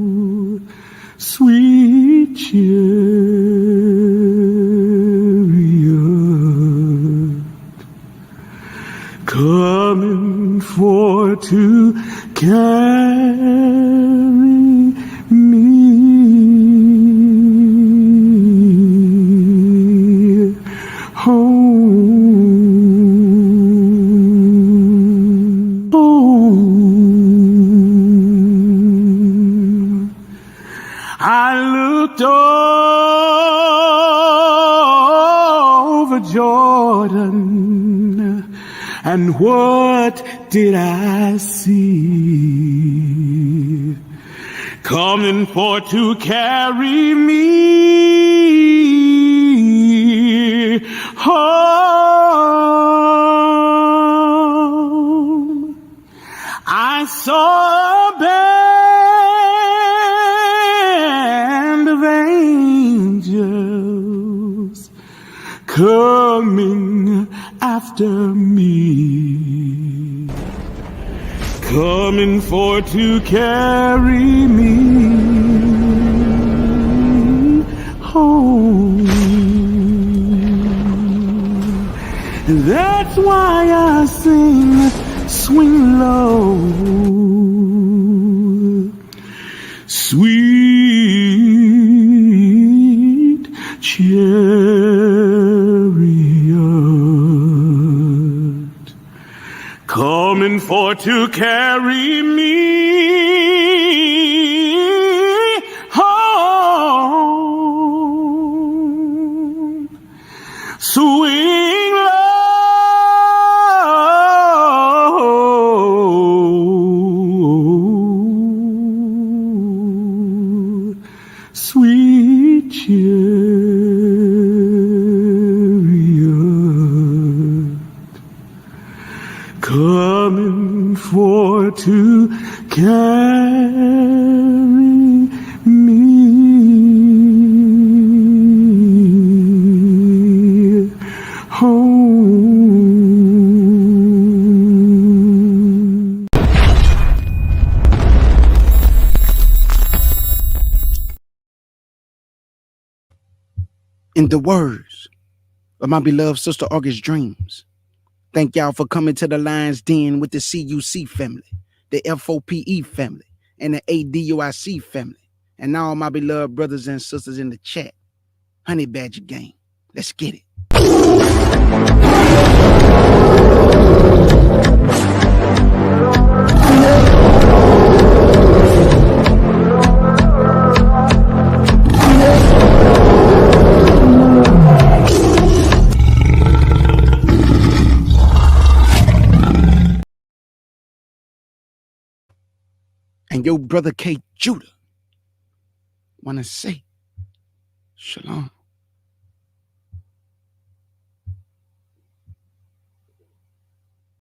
low, sweet chariot, coming for to carry me home. Home. I looked over Jordan, and what did I see? Coming for to carry me home. I saw a band of angels coming after me, coming for to carry me home. And that's why I sing, swing low, sweet chariot, coming for to carry me home. Swing low, sweet chariot, coming for to carry me In the words of my beloved sister August Dreams, thank y'all for coming to the Lions Den with the CUC family, the FOPE family, and the ADUIC family, and all my beloved brothers and sisters in the chat. Honey Badger Gang, let's get it. And your brother K. Judah wanna say shalom.